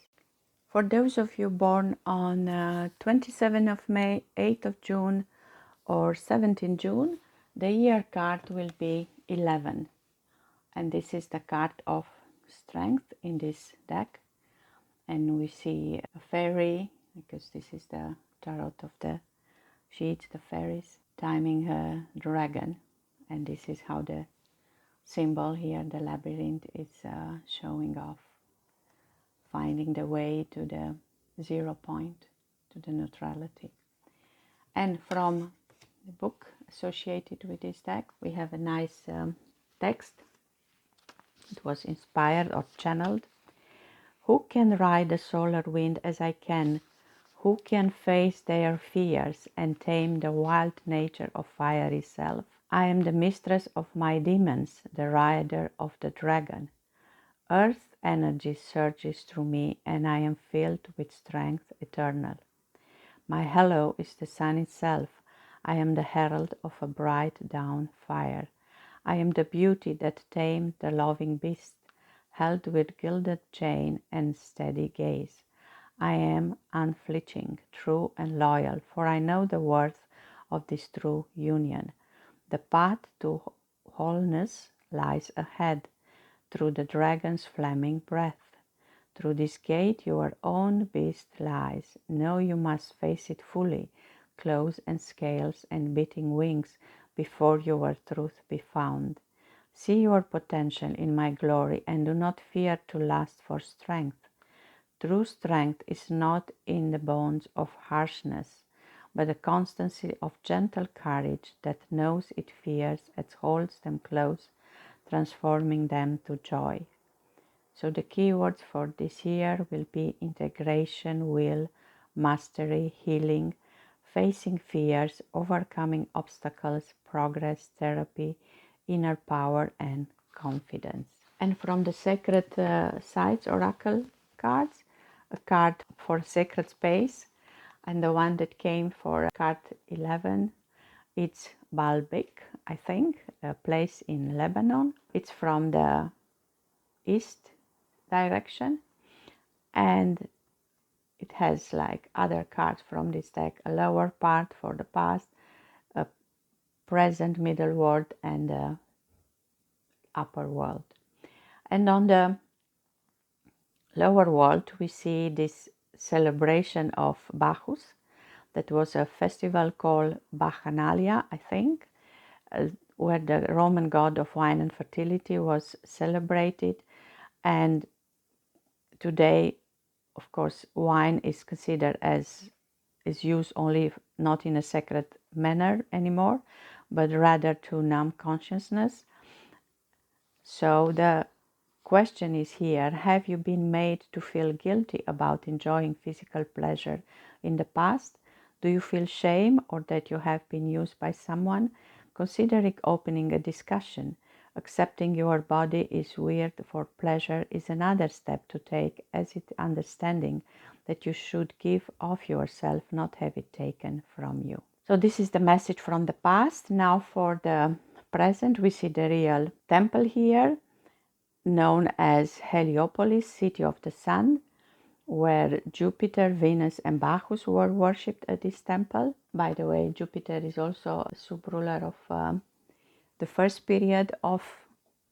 For those of you born on 27th of May, 8th of June, or 17th June, the year card will be 11. And this is the card of strength in this deck. And we see a fairy, because this is the tarot of the sheet, the fairies, timing a dragon. And this is how the symbol here, the labyrinth, is showing off. Finding the way to the 0 point, to the neutrality. And from the book associated with this deck, we have a nice text. It was inspired or channeled. Who can ride the solar wind as I can? Who can face their fears and tame the wild nature of fiery self? I am the mistress of my demons, the rider of the dragon. Earth energy surges through me, and I am filled with strength eternal. My halo is the sun itself. I am the herald of a bright dawn fire. I am the beauty that tamed the loving beast, held with gilded chain and steady gaze. I am unflinching, true and loyal, for I know the worth of this true union. The path to wholeness lies ahead, through the dragon's flaming breath. Through this gate your own beast lies. Know you must face it fully, claws and scales and beating wings, before your truth be found. See your potential in my glory and do not fear to lust for strength. True strength is not in the bonds of harshness, but the constancy of gentle courage that knows its fears and holds them close, transforming them to joy. So the keywords for this year will be integration, will, mastery, healing, facing fears, overcoming obstacles, progress, therapy, inner power, and confidence. And from the Sacred Sites Oracle cards, a card for sacred space, and the one that came for card 11, it's Baalbek, I think, a place in Lebanon. It's from the east direction, and it has like other cards from this deck, a lower part for the past, a present, middle world, and the upper world. And on the lower world we see this celebration of Bacchus. That was a festival called Bacchanalia, I think, where the Roman god of wine and fertility was celebrated. And today, of course, wine is considered as is used only not in a sacred manner anymore, but rather to numb consciousness. So the question is here, have you been made to feel guilty about enjoying physical pleasure in the past? Do you feel shame or that you have been used by someone? Considering opening a discussion. Accepting your body is weird for pleasure is another step to take, as it understanding that you should give of yourself, not have it taken from you. So this is the message from the past. Now for the present, we see the real temple here, known as Heliopolis, city of the sun, where Jupiter, Venus, and Bacchus were worshipped at this temple. By the way, Jupiter is also a sub-ruler of the first period of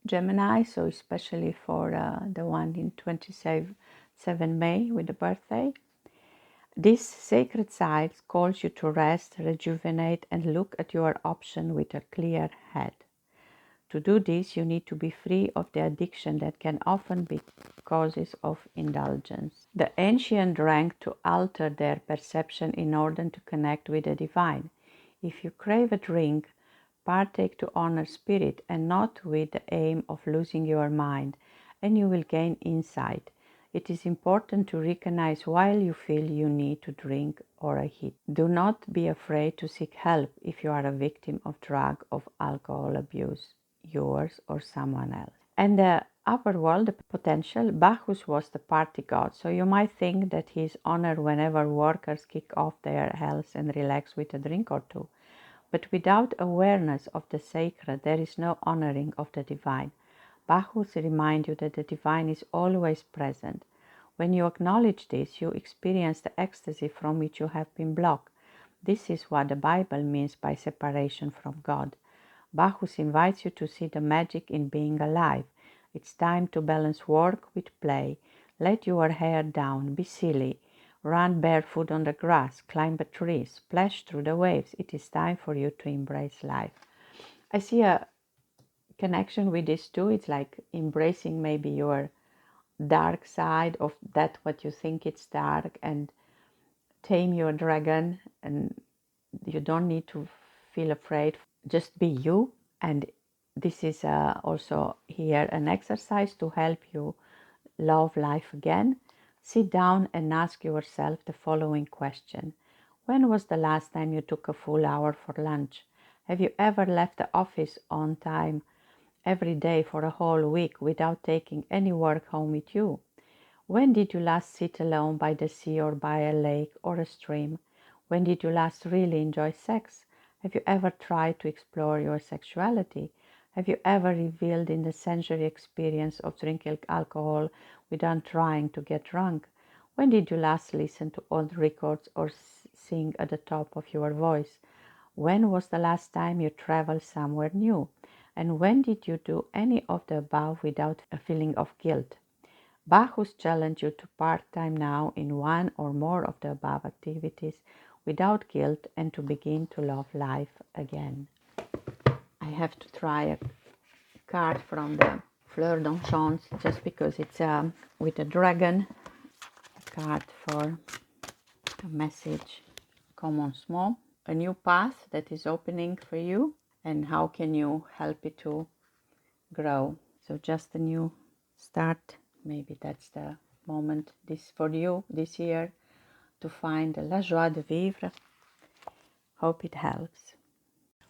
Gemini, so especially for the one in 27 May with the birthday. This sacred site calls you to rest, rejuvenate, and look at your option with a clear head. To do this, you need to be free of the addiction that can often be causes of indulgence. The ancient drank to alter their perception in order to connect with the divine. If you crave a drink, partake to honor spirit and not with the aim of losing your mind, and you will gain insight. It is important to recognize while you feel you need to drink or a hit. Do not be afraid to seek help if you are a victim of drug or alcohol abuse, yours or someone else. And the upper world, the potential, Bacchus was the party god, so you might think that he is honored whenever workers kick off their health and relax with a drink or two. But without awareness of the sacred, there is no honoring of the divine. Bacchus reminds you that the divine is always present. When you acknowledge this, you experience the ecstasy from which you have been blocked. This is what the Bible means by separation from God. Bacchus invites you to see the magic in being alive. It's time to balance work with play. Let your hair down, be silly. Run barefoot on the grass, climb a tree, splash through the waves. It is time for you to embrace life. I see a connection with this too. It's like embracing maybe your dark side of that what you think it's dark, and tame your dragon, and you don't need to feel afraid. Just be you. And this is also here an exercise to help you love life again. Sit down and ask yourself the following question. When was the last time you took a full hour for lunch? Have you ever left the office on time every day for a whole week without taking any work home with you? When did you last sit alone by the sea or by a lake or a stream? When did you last really enjoy sex? Have you ever tried to explore your sexuality? Have you ever revealed in the sensory experience of drinking alcohol without trying to get drunk? When did you last listen to old records or sing at the top of your voice? When was the last time you traveled somewhere new? And when did you do any of the above without a feeling of guilt? Bacchus challenged you to part-time now in one or more of the above activities without guilt and to begin to love life again. I have to try a card from the Fleur d'Enchant, just because it's with a dragon, a card for a message, common small, a new path that is opening for you, and how can you help it to grow. So just a new start. Maybe that's the moment this for you this year, to find la joie de vivre. Hope it helps.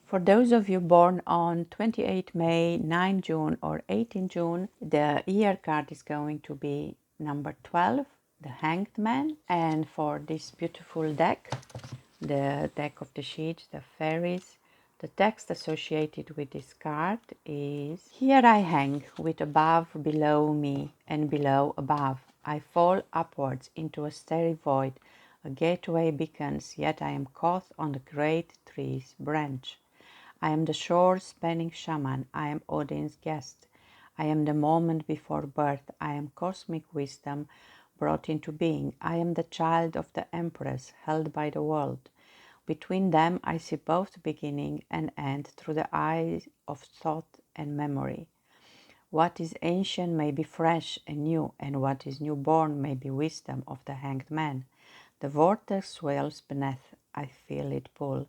For those of you born on 28 May, 9 June or 18 June, the year card is going to be number 12, the Hanged Man. And for this beautiful deck, the deck of the sheets, the fairies, the text associated with this card is: Here I hang, with above below me and below above. I fall upwards into a starry void. A gateway beacons, yet I am caught on the great tree's branch. I am the shore-spanning shaman. I am Odin's guest. I am the moment before birth. I am cosmic wisdom brought into being. I am the child of the Empress, held by the world. Between them I see both beginning and end through the eyes of thought and memory. What is ancient may be fresh and new, and what is newborn may be wisdom of the hanged man. The vortex swells beneath. I feel it pull.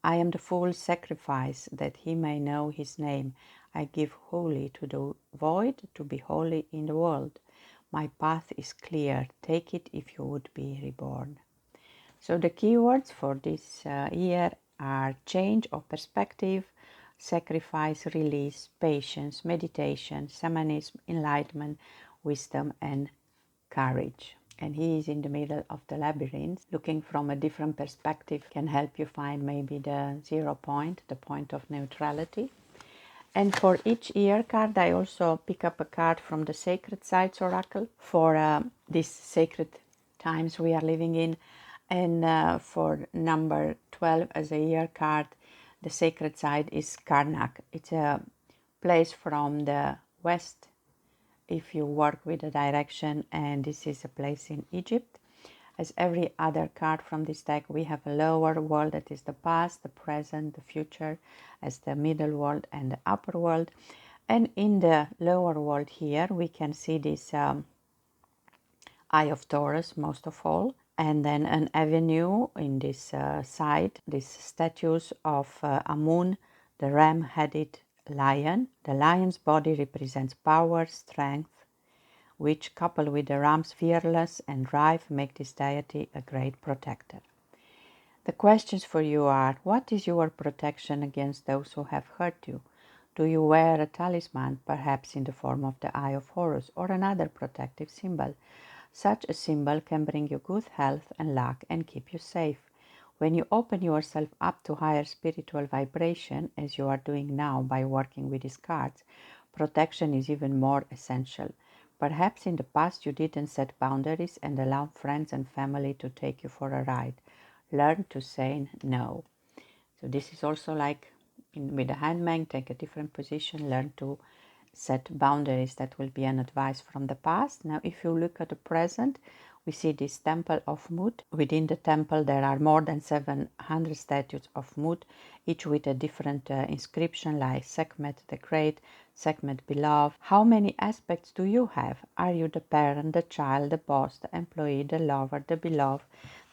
I am the fool's sacrifice, that he may know his name. I give wholly to the void, to be holy in the world. My path is clear. Take it if you would be reborn. So the keywords for this year are change of perspective, sacrifice, release, patience, meditation, shamanism, enlightenment, wisdom, and courage. And he is in the middle of the labyrinth. Looking from a different perspective can help you find maybe the 0 point, the point of neutrality. And for each year card, I also pick up a card from the Sacred Sites Oracle for these sacred times we are living in. And for number 12 as a year card, the sacred site is Karnak. It's a place from the west if you work with the direction, and this is a place in Egypt. As every other card from this deck, we have a lower world that is the past, the present, the future, as the middle world and the upper world. And in the lower world here, we can see this Eye of Taurus most of all, and then an avenue in this side, these statues of Amun, the ram-headed lion. The lion's body represents power, strength, which, coupled with the ram's fearless and drive, make this deity a great protector. The questions for you are: what is your protection against those who have hurt you? Do you wear a talisman, perhaps in the form of the Eye of Horus or another protective symbol? Such a symbol can bring you good health and luck and keep you safe. When you open yourself up to higher spiritual vibration, as you are doing now by working with these cards, protection is even more essential. Perhaps in the past you didn't set boundaries and allow friends and family to take you for a ride. Learn to say no. So this is also like with the handman, take a different position, learn to set boundaries. That will be an advice from the past. Now, if you look at the present, we see this temple of Mut. Within the temple, there are more than 700 statues of Mut, each with a different inscription, like Sekhmet the Great, Sekhmet Beloved. How many aspects do you have? Are you the parent, the child, the boss, the employee, the lover, the beloved,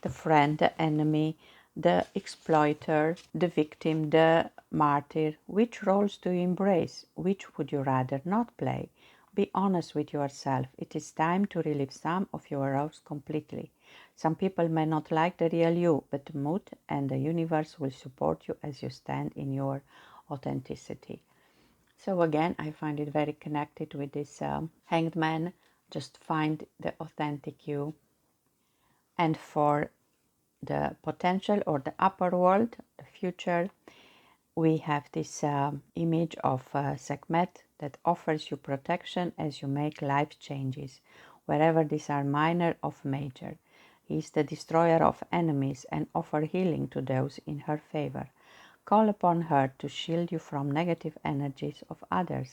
the friend, the enemy, the exploiter, the victim, the martyr? Which roles do you embrace? Which would you rather not play? Be honest with yourself. It is time to relive some of your roles completely. Some people may not like the real you, but the mood and the universe will support you as you stand in your authenticity. So again, I find it very connected with this hanged man. Just find the authentic you. And for the potential or the upper world, the future, we have this image of Sekhmet that offers you protection as you make life changes, wherever these are minor or major. He is the destroyer of enemies and offers healing to those in her favor. Call upon her to shield you from negative energies of others.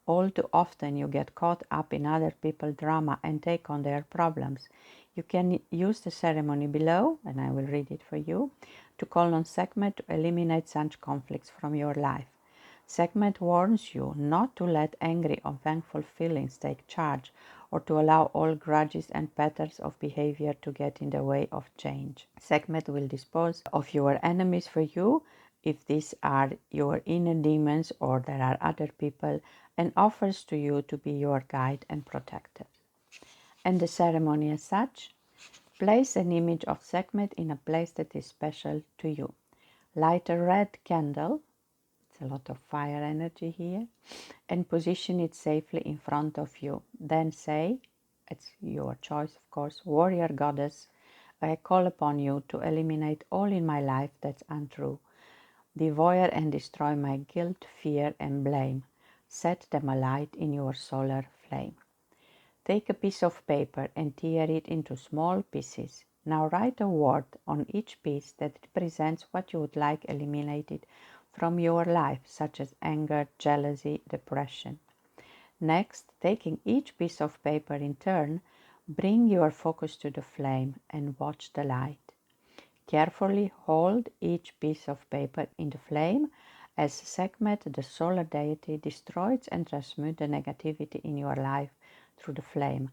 All too often you get caught up in other people's drama and take on their problems. You can use the ceremony below, and I will read it for you, to call on Sekhmet to eliminate such conflicts from your life. Sekhmet warns you not to let angry or thankful feelings take charge, or to allow all grudges and patterns of behavior to get in the way of change. Sekhmet will dispose of your enemies for you if these are your inner demons or there are other people, and offers to you to be your guide and protector. And the ceremony as such: place an image of Sekhmet in a place that is special to you. Light a red candle, it's a lot of fire energy here, and position it safely in front of you. Then say, it's your choice of course, warrior goddess, I call upon you to eliminate all in my life that's untrue. Devour and destroy my guilt, fear and blame. Set them alight in your solar flame. Take a piece of paper and tear it into small pieces. Now write a word on each piece that represents what you would like eliminated from your life, such as anger, jealousy, depression. Next, taking each piece of paper in turn, bring your focus to the flame and watch the light. Carefully hold each piece of paper in the flame as Sekhmet, the solar deity, destroys and transmutes the negativity in your life through the flame.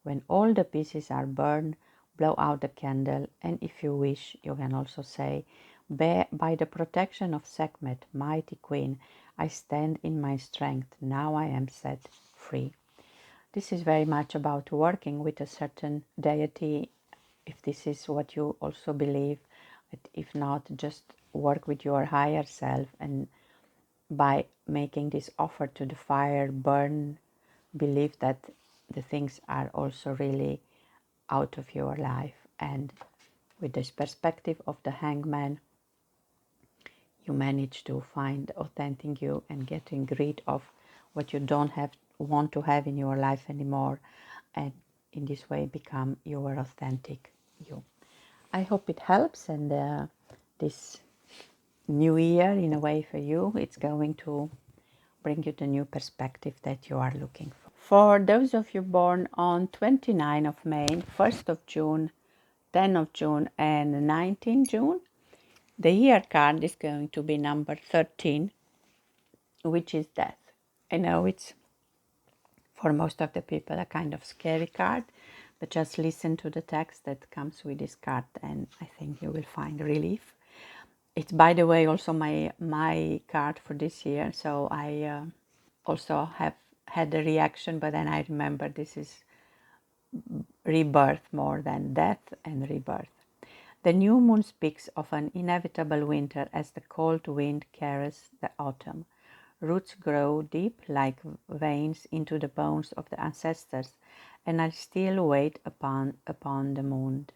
When all the pieces are burned, blow out the candle, and if you wish, you can also say, by the protection of Sekhmet, mighty queen, I stand in my strength, now I am set free. This is very much about working with a certain deity, if this is what you also believe. If not, just work with your higher self, and by making this offer to the fire burn, believe that the things are also really out of your life. And with this perspective of the hangman, you manage to find authentic you and getting rid of what you don't want to have in your life anymore, and in this way become your authentic you. I hope it helps, and this new year, in a way, for you, it's going to bring you the new perspective that you are looking for. For those of you born on 29th of May, 1st of June, 10th of June and 19th June, the year card is going to be number 13, which is death. I know it's, for most of the people, a kind of scary card, but just listen to the text that comes with this card and I think you will find relief. It's, by the way, also my card for this year, so I also have had a reaction, but then I remember this is rebirth more than death and rebirth. The new moon speaks of an inevitable winter as the cold wind carries the autumn. Roots grow deep like veins into the bones of the ancestors, and I still wait upon the moon.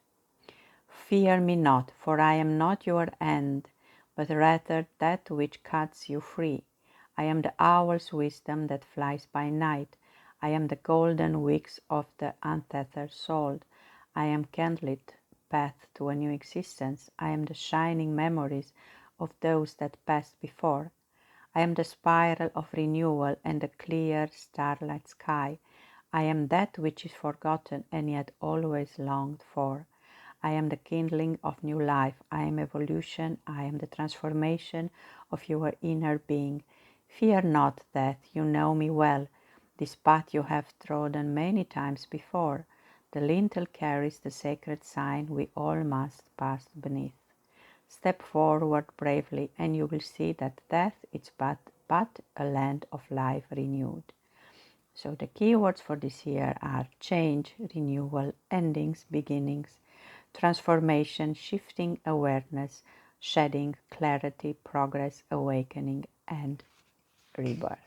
Fear me not, for I am not your end, but rather that which cuts you free. I am the owl's wisdom that flies by night. I am the golden wings of the untethered soul. I am candlelit path to a new existence. I am the shining memories of those that passed before. I am the spiral of renewal and the clear starlight sky. I am that which is forgotten and yet always longed for. I am the kindling of new life. I am evolution. I am the transformation of your inner being. Fear not, death, you know me well. This path you have trodden many times before. The lintel carries the sacred sign we all must pass beneath. Step forward bravely, and you will see that death is but a land of life renewed. So the keywords for this year are change, renewal, endings, beginnings, transformation, shifting awareness, shedding, clarity, progress, awakening, and rebirth.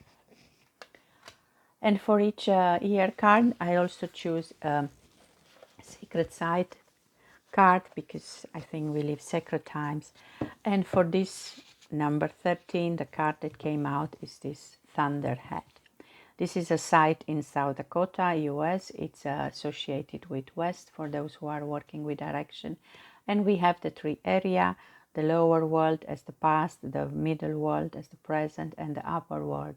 And for each year card, I also choose a sacred site card, because I think we live sacred times. And for this number 13, the card that came out is this Thunderhead. This is a site in South Dakota, US. It's associated with West for those who are working with direction. And we have the three areas: the lower world as the past, the middle world as the present, and the upper world,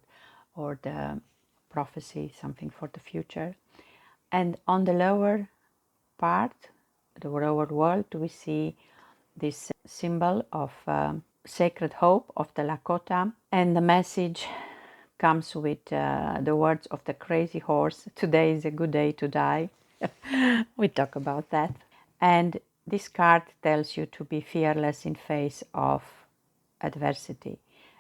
or the prophecy, something for the future. And on the lower part, the lower world, we see this symbol of sacred hope of the Lakota. And the message comes with the words of the crazy horse: today is a good day to die. We talk about that. And this card tells you to be fearless in face of adversity.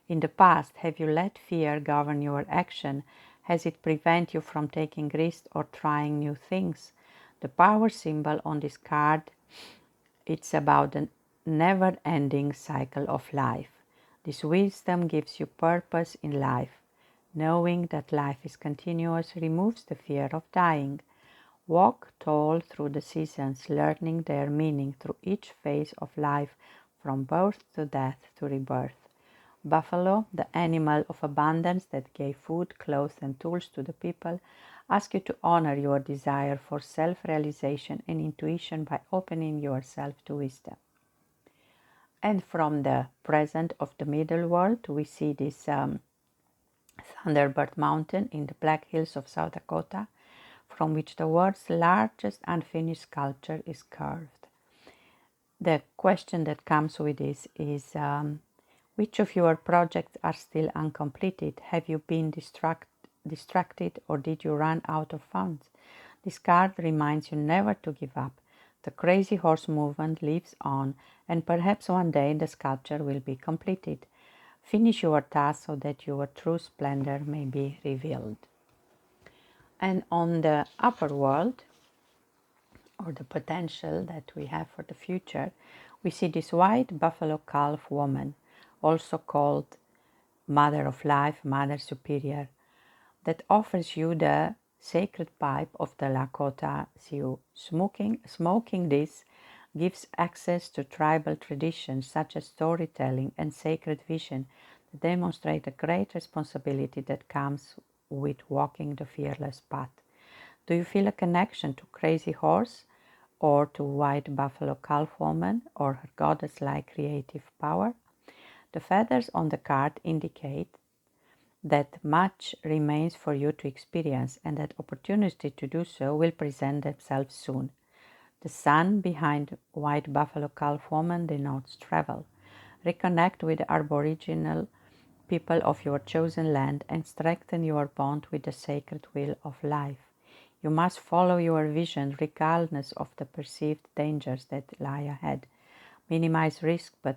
In the past, have you let fear govern your action? Has it prevent you from taking risks or trying new things? The power symbol on this card, it's about the never-ending cycle of life. This wisdom gives you purpose in life. Knowing that life is continuous removes the fear of dying. Walk tall through the seasons, learning their meaning through each phase of life, from birth to death to rebirth. Buffalo, the animal of abundance that gave food, clothes, and tools to the people, ask you to honor your desire for self-realization and intuition by opening yourself to wisdom. And from the present of the middle world, we see this Thunderbird Mountain in the Black Hills of South Dakota, from which the world's largest unfinished sculpture is carved. The question that comes with this is, which of your projects are still uncompleted? Have you been distracted, or did you run out of funds? This card reminds you never to give up. The crazy horse movement lives on, and perhaps one day the sculpture will be completed. Finish your task so that your true splendor may be revealed. And on the upper world, or the potential that we have for the future, we see this white buffalo calf woman, also called Mother of Life, Mother Superior, that offers you the sacred pipe of the Lakota Sioux. Smoking this gives access to tribal traditions such as storytelling and sacred vision that demonstrate the great responsibility that comes with walking the fearless path. Do you feel a connection to Crazy Horse, or to White Buffalo Calf Woman, or her goddess-like creative power? The feathers on the card indicate that much remains for you to experience, and that opportunity to do so will present themselves soon. The sun behind White Buffalo Calf Woman denotes travel. Reconnect with the Aboriginal people of your chosen land and strengthen your bond with the sacred wheel of life. You must follow your vision regardless of the perceived dangers that lie ahead. Minimize risk, but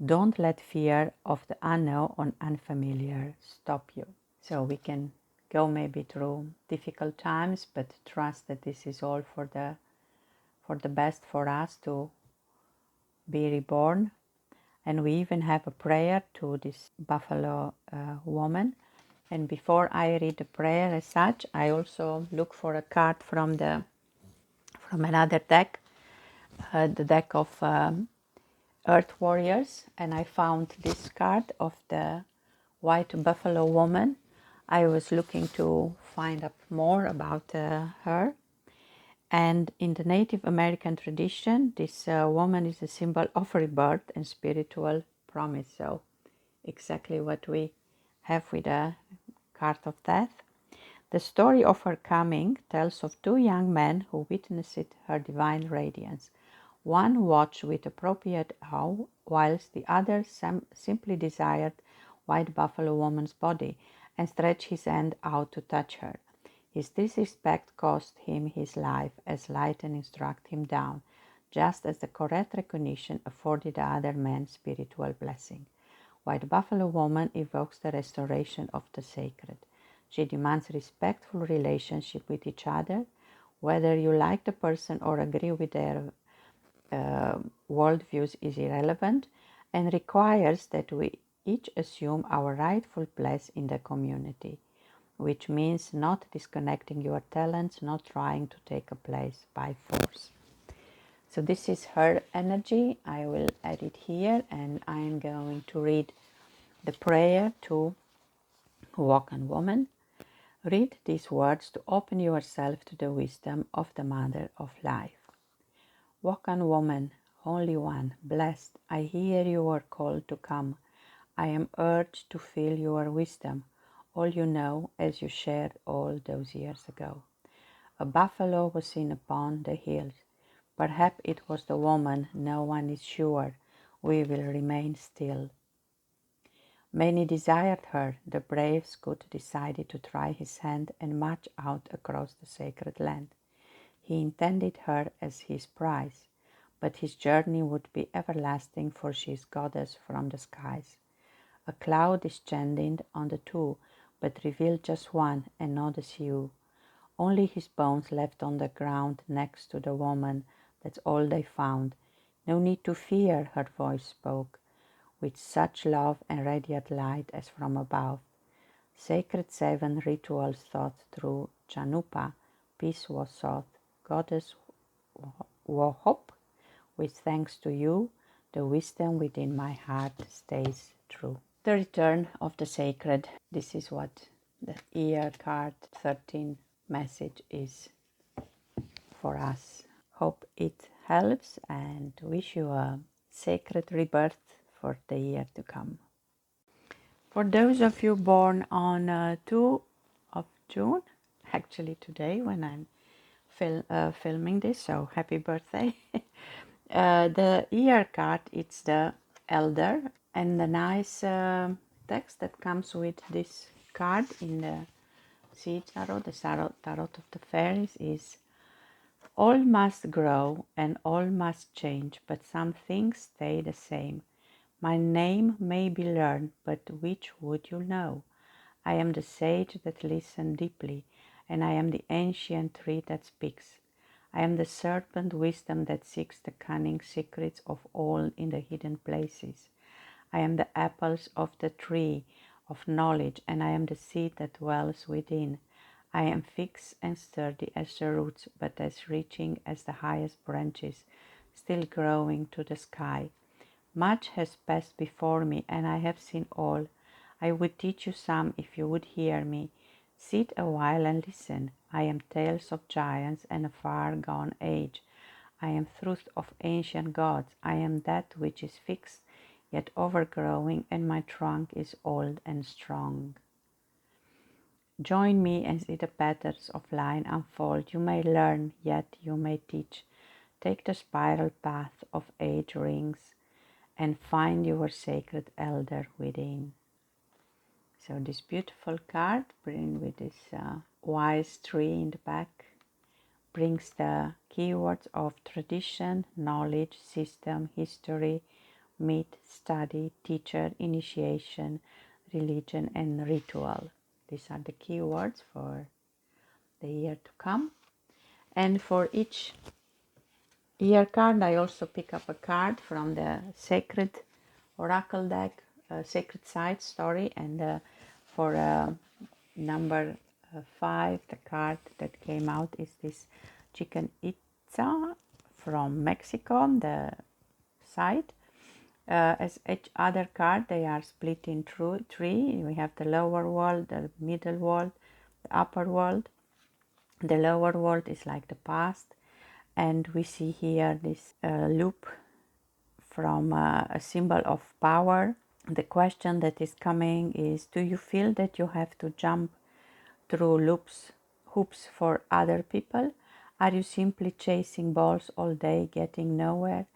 don't let fear of the unknown or unfamiliar stop you. So we can go maybe through difficult times, but trust that this is all for the best for us to be reborn. And we even have a prayer to this buffalo woman. And before I read the prayer as such, I also look for a card from another deck, the deck of Earth Warriors, and I found this card of the White Buffalo Woman. I was looking to find out more about her. And in the Native American tradition, this woman is a symbol of rebirth and spiritual promise. So exactly what we have with a card of death. The story of her coming tells of two young men who witnessed her divine radiance. One watched with appropriate awe, whilst the other simply desired White Buffalo Woman's body and stretched his hand out to touch her. His disrespect cost him his life, as lightning struck him down, just as the correct recognition afforded the other man spiritual blessing. White Buffalo Woman evokes the restoration of the sacred. She demands respectful relationship with each other, whether you like the person or agree with their worldviews is irrelevant, and requires that we each assume our rightful place in the community, which means not disconnecting your talents, not trying to take a place by force. So this is her energy. I will add it here, and I am going to read the prayer to Wokan Woman. Read these words to open yourself to the wisdom of the Mother of Life. Wokan Woman, Holy One, blessed, I hear your call to come. I am urged to feel your wisdom, all you know, as you shared all those years ago. A buffalo was seen upon the hills. Perhaps it was the woman, no one is sure. We will remain still. Many desired her. The brave Scout decided to try his hand and march out across the sacred land. He intended her as his prize, but his journey would be everlasting, for she is goddess from the skies. A cloud descended on the two, but revealed just one and not a few. Only his bones left on the ground next to the woman, that's all they found. No need to fear, her voice spoke, with such love and radiant light as from above. Sacred seven rituals thought through Chanupa, peace was sought, goddess hope, with thanks to you, the wisdom within my heart stays true. The return of the sacred, this is what the year card 13 message is for us. Hope it helps and wish you a sacred rebirth for the year to come. For those of you born on 2 of June, actually today when I'm filming this, so happy birthday. The year card, it's the Elder, and the nice text that comes with this card in the Sea Tarot, the Tarot of the Fairies, is: all must grow and all must change, but some things stay the same. My name may be learned, but which would you know? I am the sage that listens deeply, and I am the ancient tree that speaks. I am the serpent wisdom that seeks the cunning secrets of all in the hidden places. I am the apples of the tree of knowledge, and I am the seed that dwells within. I am fixed and sturdy as the roots, but as reaching as the highest branches, still growing to the sky. Much has passed before me, and I have seen all. I would teach you some if you would hear me. Sit a while and listen. I am tales of giants and a far gone age. I am truth of ancient gods. I am that which is fixed, yet overgrowing, and my trunk is old and strong. Join me and see the patterns of line unfold. You may learn, yet you may teach. Take the spiral path of age rings and find your sacred elder within. So this beautiful card, bring with this wise tree in the back, brings the keywords of tradition, knowledge, system, history, myth, study, teacher, initiation, religion, and ritual. These are the keywords for the year to come. And for each year card, I also pick up a card from the Sacred Oracle deck, Sacred Side Story, and for number 5, the card that came out is this Chicken Itza from Mexico, the side. As each other card, they are split in three. We have the lower world, the middle world, the upper world. The lower world is like the past, and we see here this loop from a symbol of power. The question that is coming is, do you feel that you have to jump through hoops for other people? Are you simply chasing balls all day, getting nowhere?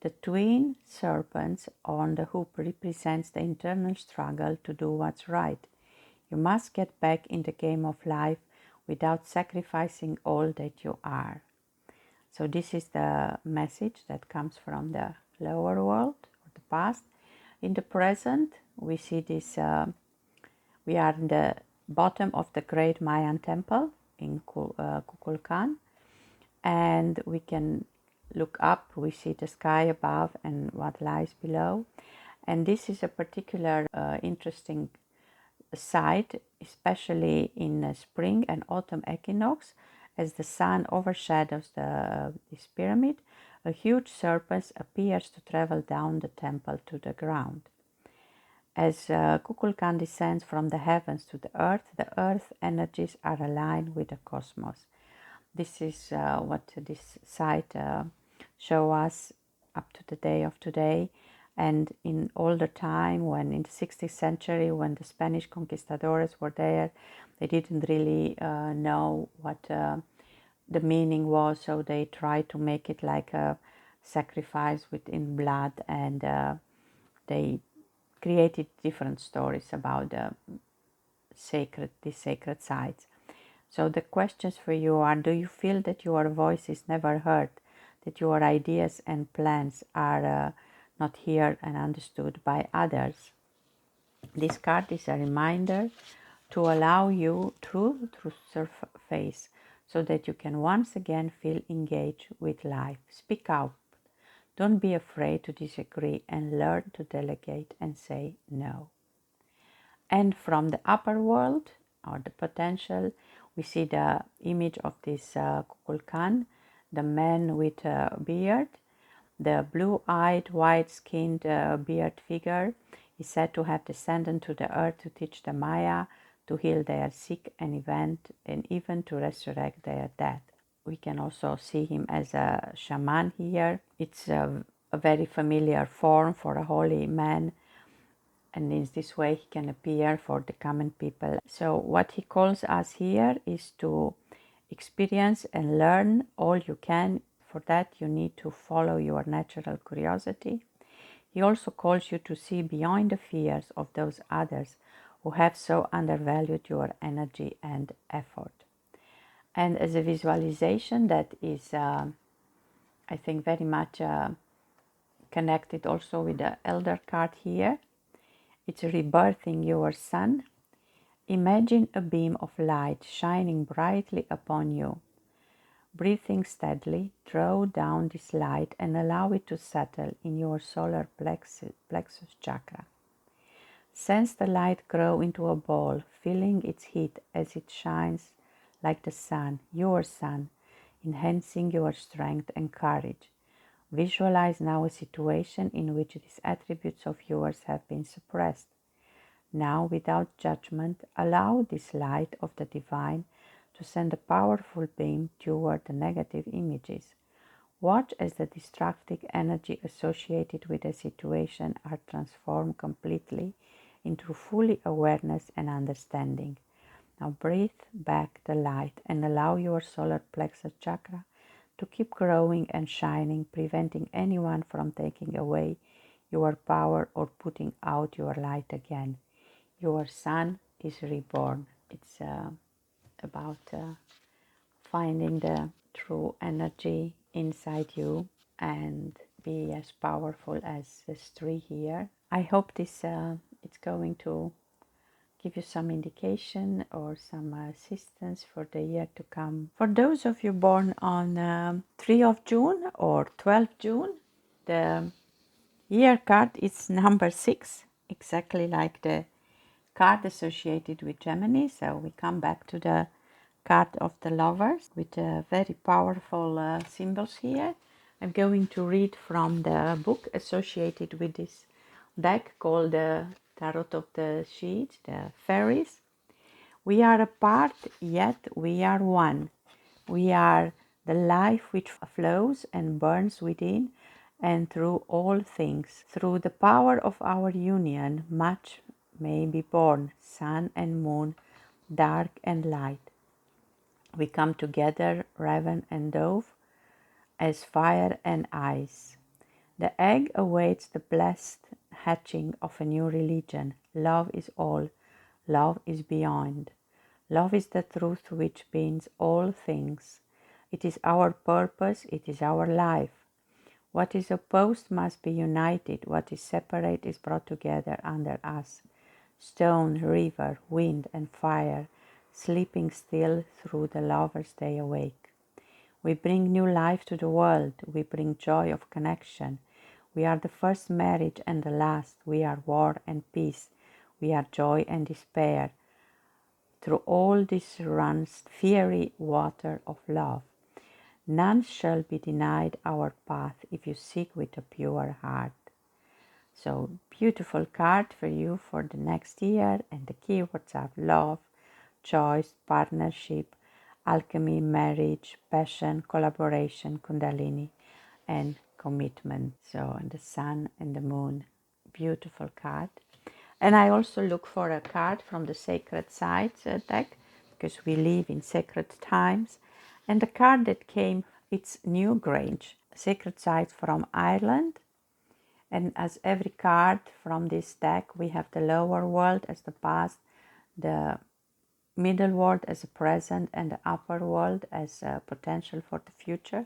The twin serpents on the hoop represents the internal struggle to do what's right. You must get back in the game of life without sacrificing all that you are. So this is the message that comes from the lower world, or the past. In the present, we see this, we are in the bottom of the great Mayan temple in Kukulkan, and we can look up, we see the sky above and what lies below. And this is a particular interesting site, especially in spring and autumn equinox, as the sun overshadows this pyramid. A huge serpent appears to travel down the temple to the ground. As Kukulkan descends from the heavens to the earth energies are aligned with the cosmos. This is what this site show us up to the day of today. And in older time, when in the 16th century, when the Spanish conquistadores were there, they didn't really know what the meaning was, so they tried to make it like a sacrifice within blood, and they created different stories about these sacred sites. So the questions for you are: do you feel that your voice is never heard, that your ideas and plans are not heard and understood by others? This card is a reminder to allow you through surface so that you can once again feel engaged with life. Speak out. Don't be afraid to disagree and learn to delegate and say no. And from the upper world, or the potential, we see the image of this Kukulkan, the man with a beard. The blue-eyed, white-skinned beard figure is said to have descended to the earth to teach the Maya, to heal their sick and even to resurrect their dead. We can also see him as a shaman here. It's a very familiar form for a holy man, and in this way he can appear for the common people. So what he calls us here is to experience and learn all you can. For that you need to follow your natural curiosity. He also calls you to see beyond the fears of those others who have so undervalued your energy and effort. And as a visualization that is, I think, very much connected also with the elder card here, it's rebirthing your sun. Imagine a beam of light shining brightly upon you. Breathing steadily, draw down this light and allow it to settle in your solar plexus chakra. Sense the light grow into a ball, feeling its heat as it shines like the sun, your sun, enhancing your strength and courage. Visualize now a situation in which these attributes of yours have been suppressed. Now, without judgment, allow this light of the divine to send a powerful beam toward the negative images. Watch as the destructive energy associated with the situation are transformed completely into fully awareness and understanding. Now breathe back the light and allow your solar plexus chakra to keep growing and shining, preventing anyone from taking away your power or putting out your light again. Your sun is reborn. It's about finding the true energy inside you and be as powerful as this tree here. I hope this it's going to give you some indication or some assistance for the year to come. For those of you born on 3 of June or 12 June, the year card is number 6, exactly like the card associated with Gemini. So we come back to the card of the lovers with very powerful symbols here. I'm going to read from the book associated with this deck called the Tarot of the Sheets, the Fairies. We are apart, yet we are one. We are the life which flows and burns within and through all things. Through the power of our union, much may be born, sun and moon, dark and light. We come together, raven and dove, as fire and ice. The egg awaits the blessed hatching of a new religion. Love is all. Love is beyond. Love is the truth which binds all things. It is our purpose. It is our life. What is opposed must be united. What is separate is brought together under us. Stone, river, wind, and fire, sleeping still through the lovers they awake. We bring new life to the world. We bring joy of connection. We are the first marriage and the last. We are war and peace. We are joy and despair. Through all this runs fiery water of love. None shall be denied our path if you seek with a pure heart. So beautiful card for you for the next year, and the keywords are love, choice, partnership, alchemy, marriage, passion, collaboration, kundalini, and commitment. So, and the sun and the moon, beautiful card. And I also look for a card from the Sacred Sites deck, because we live in sacred times. And the card that came, it's New Grange, Sacred Sites from Ireland. And as every card from this deck, we have the lower world as the past, the middle world as a present, and the upper world as a potential for the future.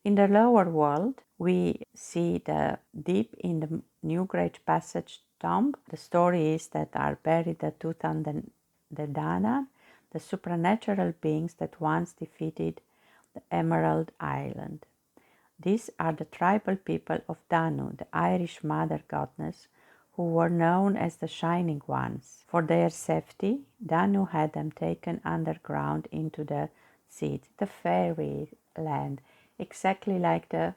In the lower world, we see the deep in the New Great Passage tomb. The story is that are buried the Tutan and the Danann, the supernatural beings that once defeated the Emerald Island. These are the tribal people of Danu, the Irish mother goddess, who were known as the Shining Ones. For their safety, Danu had them taken underground into the sea, the fairy land, exactly like the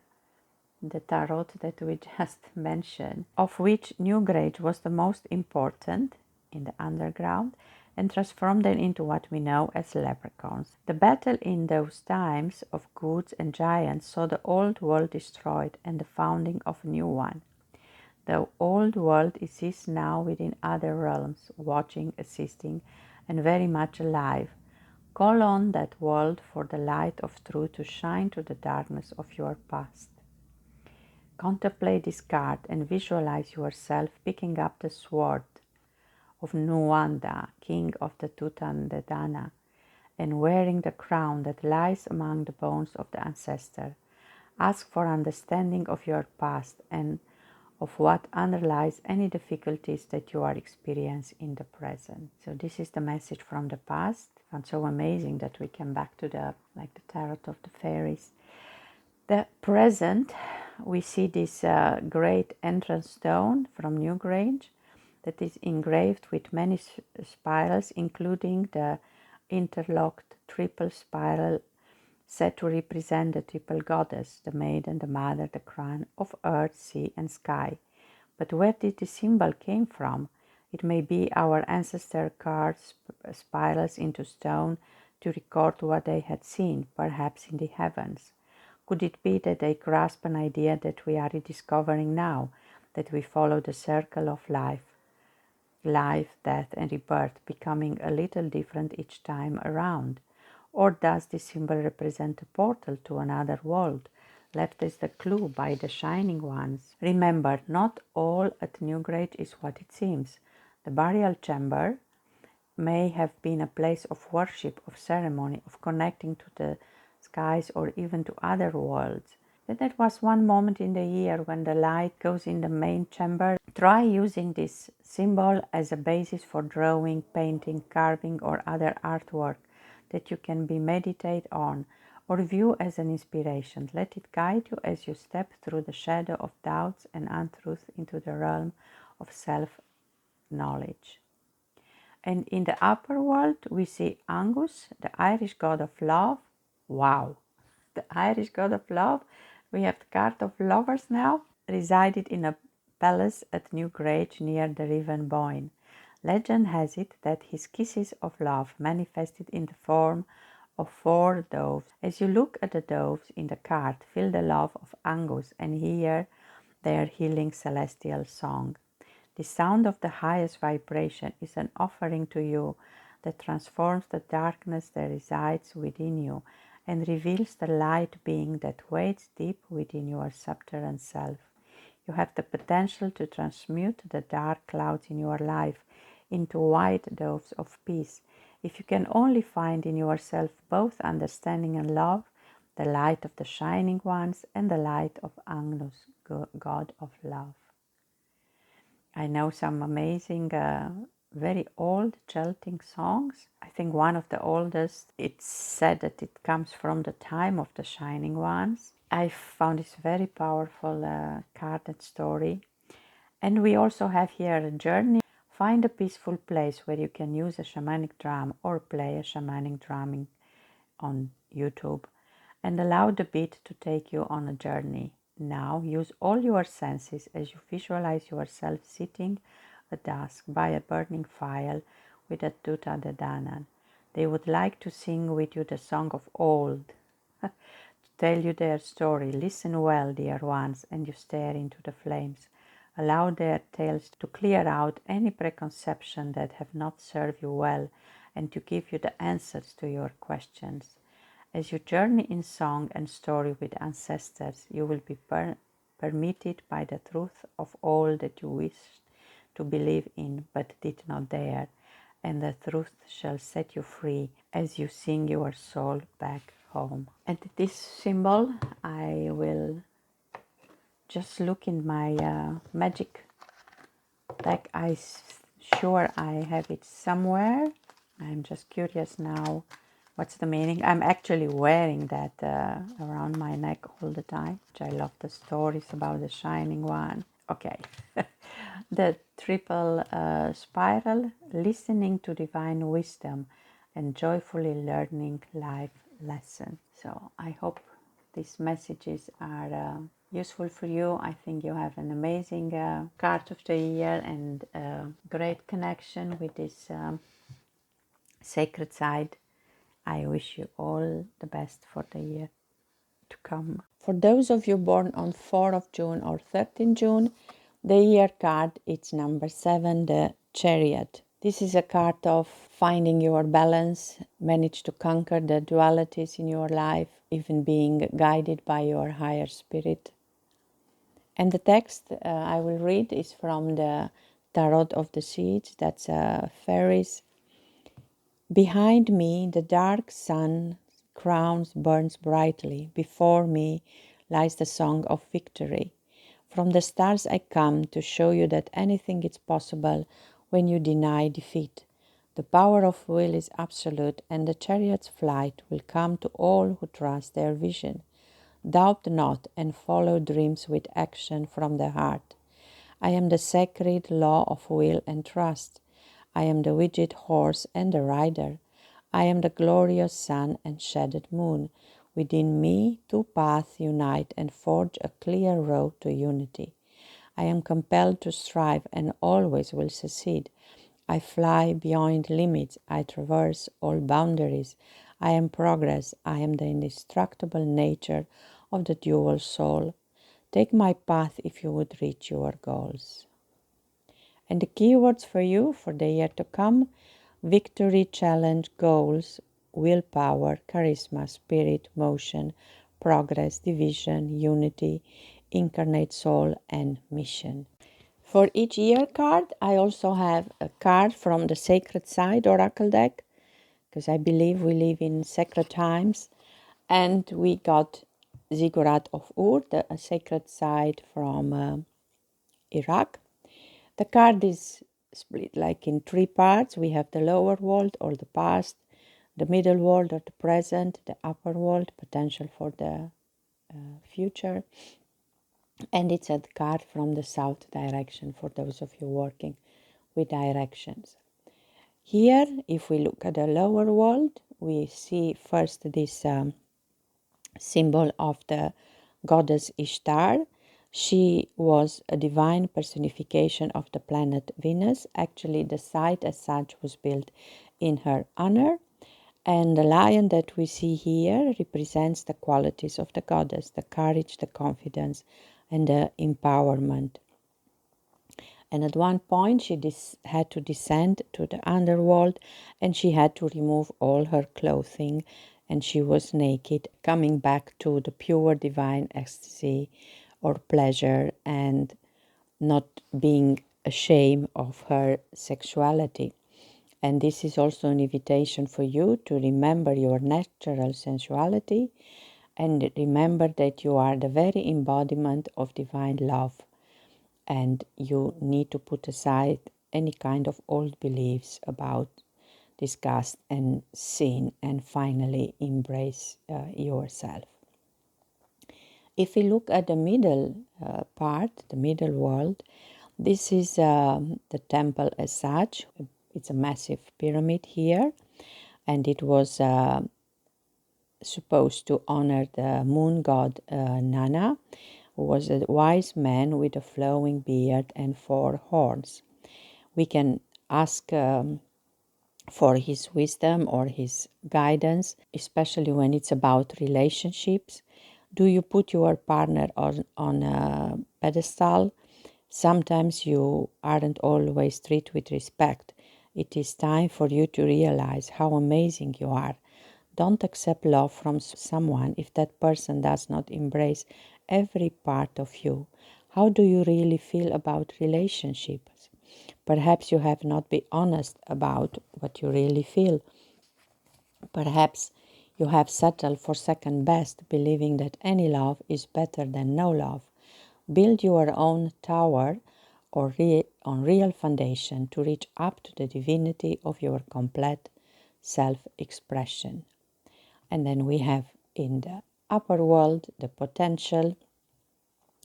tarot that we just mentioned, of which Newgrange was the most important in the underground, and transformed them into what we know as leprechauns. The battle in those times of gods and giants saw the old world destroyed and the founding of a new one. The old world exists now within other realms, watching, assisting, and very much alive. Call on that world for the light of truth to shine through the darkness of your past. Contemplate this card and visualize yourself picking up the sword of Nuanda, king of the Tutan and wearing the crown that lies among the bones of the ancestor. Ask for understanding of your past and of what underlies any difficulties that you are experiencing in the present. So this is the message from the past. And so amazing that we came back to the tarot of the fairies. The present, we see this great entrance stone from Newgrange that is engraved with many spirals, including the interlocked triple spiral said to represent the triple goddess, the maiden, the mother, the crown of earth, sea, and sky. But where did the symbol came from? It may be our ancestor carved spirals into stone to record what they had seen, perhaps in the heavens. Could it be that they grasp an idea that we are rediscovering now, that we follow the circle of life, death, and rebirth, becoming a little different each time around? Or does this symbol represent a portal to another world, left as the clue by the Shining Ones? Remember, not all at Newgrange is what it seems. The burial chamber may have been a place of worship, of ceremony, of connecting to the skies or even to other worlds. Then there was one moment in the year when the light goes in the main chamber. Try using this symbol as a basis for drawing, painting, carving, or other artwork that you can meditate on or view as an inspiration. Let it guide you as you step through the shadow of doubts and untruth into the realm of self-knowledge. And in the upper world, we see Angus, the Irish god of love. Wow! The Irish god of love. We have the card of lovers now. Resided in a palace at Newgrange near the River Boyne. Legend has it that his kisses of love manifested in the form of 4 doves. As you look at the doves in the card, feel the love of Angus and hear their healing celestial song. The sound of the highest vibration is an offering to you that transforms the darkness that resides within you and reveals the light being that waits deep within your subterranean self. You have the potential to transmute the dark clouds in your life into white doves of peace. If you can only find in yourself both understanding and love, the light of the Shining Ones and the light of Agnus, God of love. I know some amazing, very old Celtic songs. I think one of the oldest, it's said that it comes from the time of the Shining Ones. I found this very powerful card and story. And we also have here a journey. Find a peaceful place where you can use a shamanic drum or play a shamanic drumming on YouTube and allow the beat to take you on a journey. Now use all your senses as you visualize yourself sitting at dusk by a burning fire with a Tuta de Danann. They would like to sing with you the song of old, to tell you their story. Listen well, dear ones, and you stare into the flames. Allow their tales to clear out any preconception that have not served you well and to give you the answers to your questions. As you journey in song and story with ancestors, you will be permitted by the truth of all that you wished to believe in but did not dare, and the truth shall set you free as you sing your soul back home. And this symbol, I will just look in my magic deck. Sure I have it somewhere. I'm just curious now what's the meaning. I'm actually wearing that around my neck all the time, which I love the stories about the shining one. Okay. The triple spiral, listening to divine wisdom and joyfully learning life lesson. So I hope these messages are useful for you. I think you have an amazing card of the year and great connection with this sacred side. I wish you all the best for the year to come. For those of you born on 4th of June or 13th June, the year card, it's number 7, the Chariot. This is a card of finding your balance, manage to conquer the dualities in your life, even being guided by your higher spirit. And the text I will read is from the Tarot of the Seeds, that's fairies. Behind me, the dark sun crown burns brightly. Before me lies the song of victory. From the stars I come to show you that anything is possible when you deny defeat. The power of will is absolute, and the chariot's flight will come to all who trust their vision. Doubt not and follow dreams with action from the heart. I am the sacred law of will and trust. I am the widget horse and the rider. I am the glorious sun and shaded moon. Within me, two paths unite and forge a clear road to unity. I am compelled to strive and always will succeed. I fly beyond limits. I traverse all boundaries. I am progress. I am the indestructible nature of the dual soul. Take my path if you would reach your goals. And the keywords for you for the year to come: victory, challenge, goals, willpower, charisma, spirit, motion, progress, division, unity, incarnate soul, and mission. For each year card, I also have a card from the Sacred Side Oracle deck, because I believe we live in sacred times. And we got Ziggurat of Ur, the sacred side from Iraq. The card is split like in 3 parts. We have the lower world or the past, the middle world or the present, the upper world, potential for the future. And it's a card from the south direction for those of you working with directions. Here, if we look at the lower world, we see first this symbol of the goddess Ishtar. She was a divine personification of the planet Venus. Actually, the site as such was built in her honor. And the lion that we see here represents the qualities of the goddess: the courage, the confidence, and the empowerment. And at one point, she had to descend to the underworld, and she had to remove all her clothing, and she was naked, coming back to the pure divine ecstasy or pleasure, and not being ashamed of her sexuality. And this is also an invitation for you to remember your natural sensuality and remember that you are the very embodiment of divine love. And you need to put aside any kind of old beliefs about disgust and sin and finally embrace yourself. If we look at the middle part, the middle world, this is the temple as such. It's a massive pyramid here, and it was supposed to honor the moon god Nana, who was a wise man with a flowing beard and 4 horns. We can ask for his wisdom or his guidance, especially when it's about relationships. Do you put your partner on a pedestal? Sometimes you aren't always treated with respect. It is time for you to realize how amazing you are. Don't accept love from someone if that person does not embrace every part of you. How do you really feel about relationships? Perhaps you have not been honest about what you really feel. Perhaps you have settled for second best, believing that any love is better than no love. Build your own tower on real foundation to reach up to the divinity of your complete self-expression. And then we have in the upper world the potential.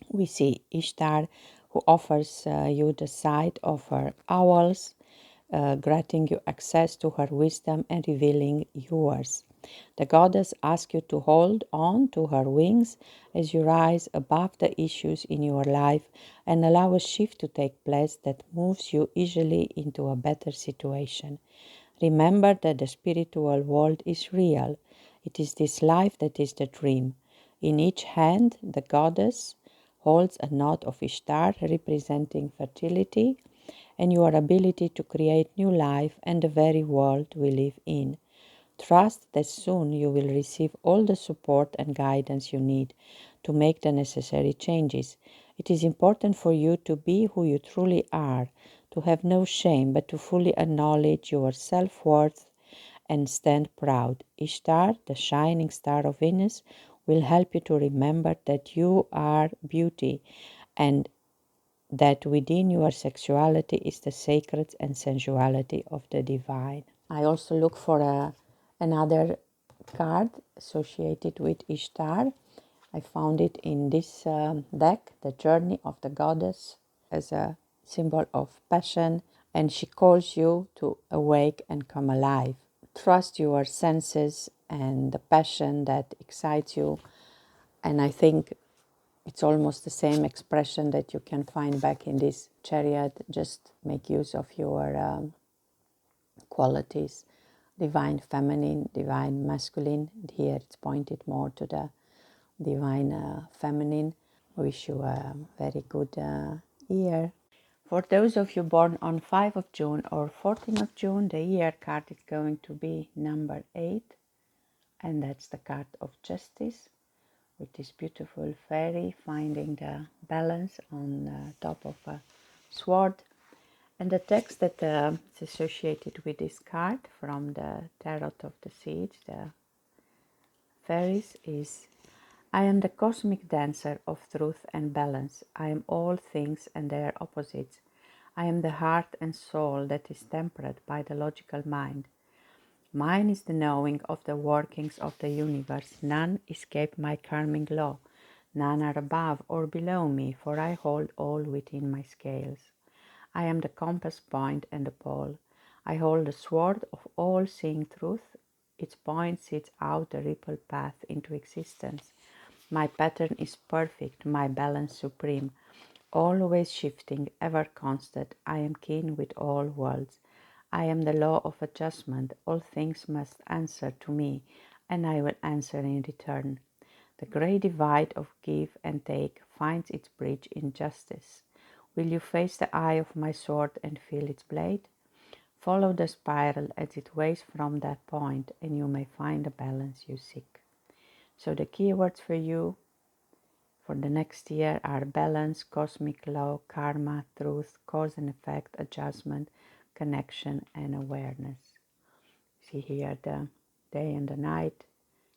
We see Ishtar, who offers you the sight of her owls, granting you access to her wisdom and revealing yours. The goddess asks you to hold on to her wings as you rise above the issues in your life and allow a shift to take place that moves you easily into a better situation. Remember that the spiritual world is real. It is this life that is the dream. In each hand, the goddess holds a knot of Ishtar representing fertility and your ability to create new life and the very world we live in. Trust that soon you will receive all the support and guidance you need to make the necessary changes. It is important for you to be who you truly are, to have no shame, but to fully acknowledge your self-worth and stand proud. Ishtar, the shining star of Venus, will help you to remember that you are beauty and that within your sexuality is the sacred and sensuality of the divine. I also look for another card associated with Ishtar. I found it in this deck, the Journey of the Goddess, as a symbol of passion, and she calls you to awake and come alive. Trust your senses and the passion that excites you, and I think it's almost the same expression that you can find back in this chariot. Just make use of your qualities, divine feminine, divine masculine. Here it's pointed more to the divine feminine. Wish you a very good year. For those of you born on 5 of June or 14 of June, the year card is going to be number 8, and that's the card of justice, with this beautiful fairy finding the balance on top of a sword. And the text that is associated with this card from the Tarot of the Sage, the fairies, is: I am the cosmic dancer of truth and balance. I am all things and their opposites. I am the heart and soul that is tempered by the logical mind. Mine is the knowing of the workings of the universe. None escape my karmic law. None are above or below me, for I hold all within my scales. I am the compass point and the pole. I hold the sword of all-seeing truth. Its point sets out the ripple path into existence. My pattern is perfect, my balance supreme, always shifting, ever constant. I am keen with all worlds. I am the law of adjustment. All things must answer to me, and I will answer in return. The great divide of give and take finds its bridge in justice. Will you face the eye of my sword and feel its blade? Follow the spiral as it waves from that point, and you may find the balance you seek. So the keywords for you for the next year are balance, cosmic law, karma, truth, cause and effect, adjustment, connection, and awareness. See here the day and the night.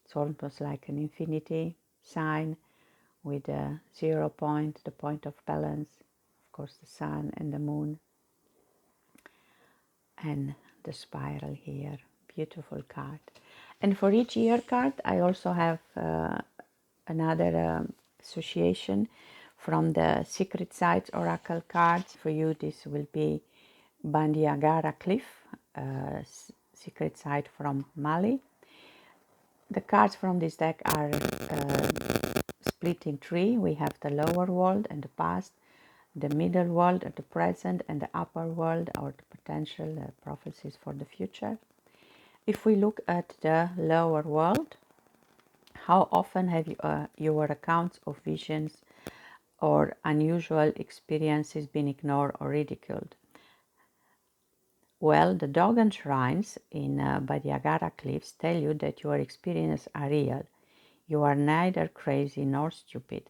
It's almost like an infinity sign with a 0 point, the point of balance, of course the sun and the moon, and the spiral here. Beautiful card. And for each year card I also have another association from the Secret Sites Oracle cards. For you this will be Bandiagara Cliff, secret site from Mali. The cards from this deck are split in three. We have the lower world and the past, the middle world and the present, and the upper world, or the potential prophecies for the future. If we look at the lower world, how often have your accounts of visions or unusual experiences been ignored or ridiculed? Well, the Dogon shrines in Badiagara Cliffs tell you that your experiences are real. You are neither crazy nor stupid.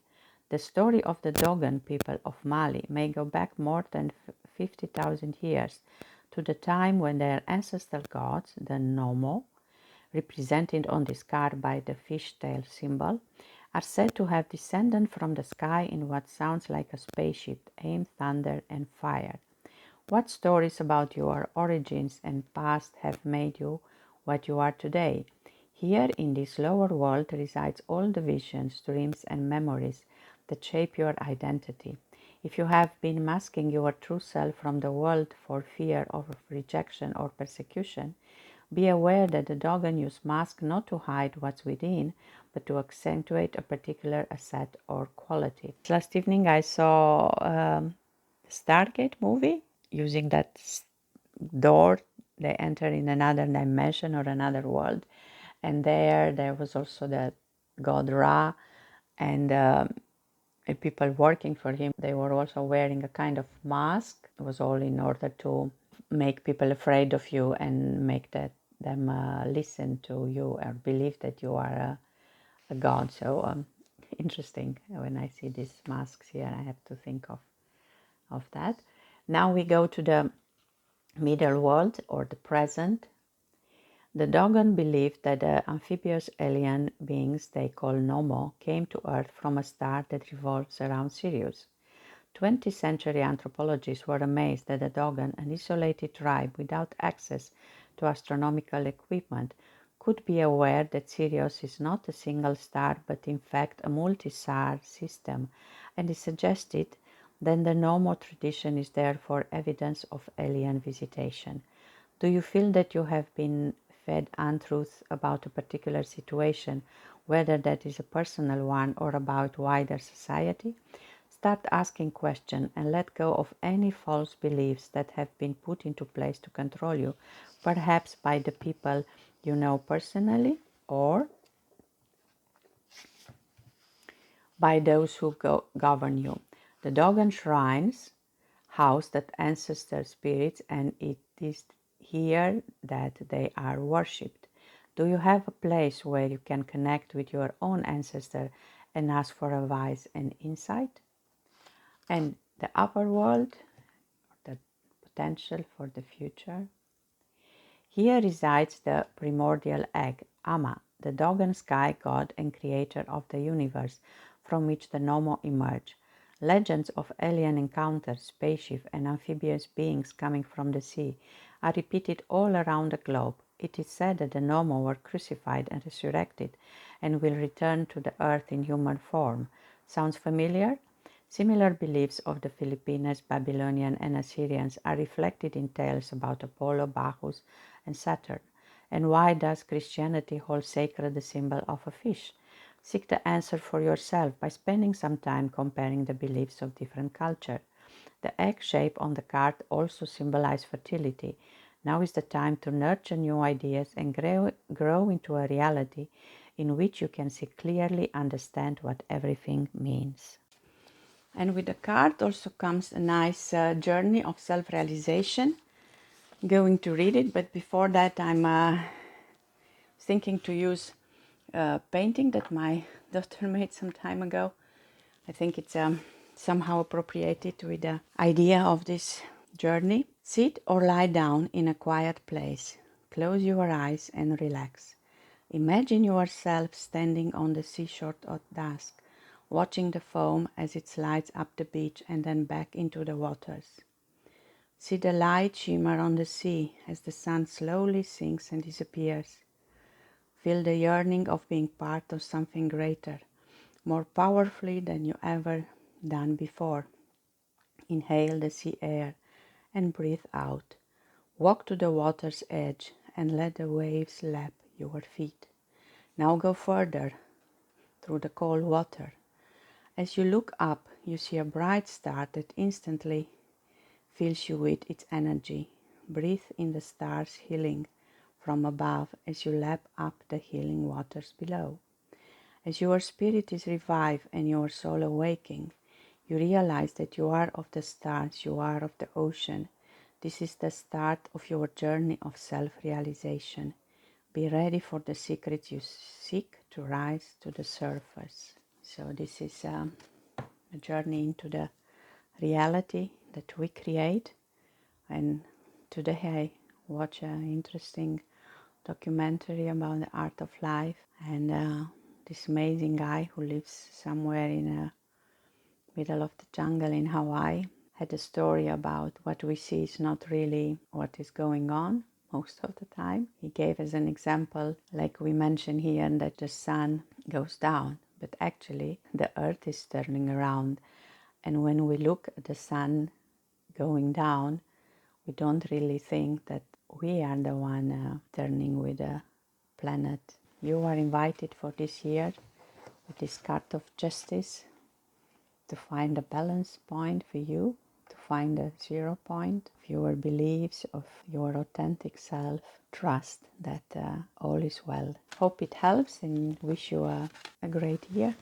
The story of the Dogon people of Mali may go back more than 50,000 years to the time when their ancestral gods, the Nomo, represented on this card by the fishtail symbol, are said to have descended from the sky in what sounds like a spaceship, aimed thunder and fire. What stories about your origins and past have made you what you are today? Here in this lower world resides all the visions, dreams and memories that shape your identity. If you have been masking your true self from the world for fear of rejection or persecution, be aware that the Dogon use mask not to hide what's within, but to accentuate a particular asset or quality. Last evening I saw the Stargate movie. Using that door, they enter in another dimension or another world. And there was also the god Ra, and people working for him, they were also wearing a kind of mask. It was all in order to make people afraid of you and make them listen to you or believe that you are a god. So interesting. When I see these masks here, I have to think of that. Now we go to the middle world or the present. The Dogon believed that the amphibious alien beings they call Nomo came to Earth from a star that revolves around Sirius. 20th century anthropologists were amazed that the Dogon, an isolated tribe without access to astronomical equipment, could be aware that Sirius is not a single star but in fact a multi-star system, and it suggested that the Nomo tradition is therefore evidence of alien visitation. Do you feel that you have been fed untruths about a particular situation, whether that is a personal one or about wider society? Start asking questions and let go of any false beliefs that have been put into place to control you, perhaps by the people you know personally or by those who govern you. The Dogon shrines house that ancestor spirits, and it is here that they are worshipped. Do you have a place where you can connect with your own ancestor and ask for advice and insight? And the upper world, the potential for the future. Here resides the primordial egg, Ama, the Dogon sky god and creator of the universe from which the Nomo emerge. Legends of alien encounters, spaceship and amphibious beings coming from the sea are repeated all around the globe. It is said that the Nomo were crucified and resurrected and will return to the earth in human form. Sounds familiar? Similar beliefs of the Filipinos, Babylonian and Assyrians are reflected in tales about Apollo, Bacchus and Saturn. And why does Christianity hold sacred the symbol of a fish? Seek the answer for yourself by spending some time comparing the beliefs of different cultures. The egg shape on the card also symbolizes fertility. Now is the time to nurture new ideas and grow into a reality in which you can see clearly understand what everything means. And with the card also comes a nice journey of self-realization. I'm going to read it, but before that I'm thinking to use a painting that my daughter made some time ago. I think it's somehow appropriated with the idea of this journey. Sit or lie down in a quiet place. Close your eyes and relax. Imagine yourself standing on the seashore at dusk, watching the foam as it slides up the beach and then back into the waters. See the light shimmer on the sea as the sun slowly sinks and disappears. Feel the yearning of being part of something greater, more powerfully than you ever done before. Inhale the sea air and breathe out. Walk to the water's edge and let the waves lap your feet. Now go further through the cold water. As you look up, you see a bright star that instantly fills you with its energy. Breathe in the star's healing from above as you lap up the healing waters below. As your spirit is revived and your soul awaking, you realize that you are of the stars, you are of the ocean. This is the start of your journey of self-realization. Be ready for the secrets you seek to rise to the surface. So this is a journey into the reality that we create. And today I watch an interesting documentary about the art of life, and this amazing guy who lives somewhere in the middle of the jungle in Hawaii had a story about what we see is not really what is going on most of the time. He gave as an example, like we mentioned here, that the sun goes down, but actually the earth is turning around. And when we look at the sun going down, we don't really think that we are the one turning with the planet. You are invited for this year with this card of justice to find a balance point for you, to find a 0 point of your beliefs, of your authentic self. Trust that all is well. Hope it helps and wish you a great year.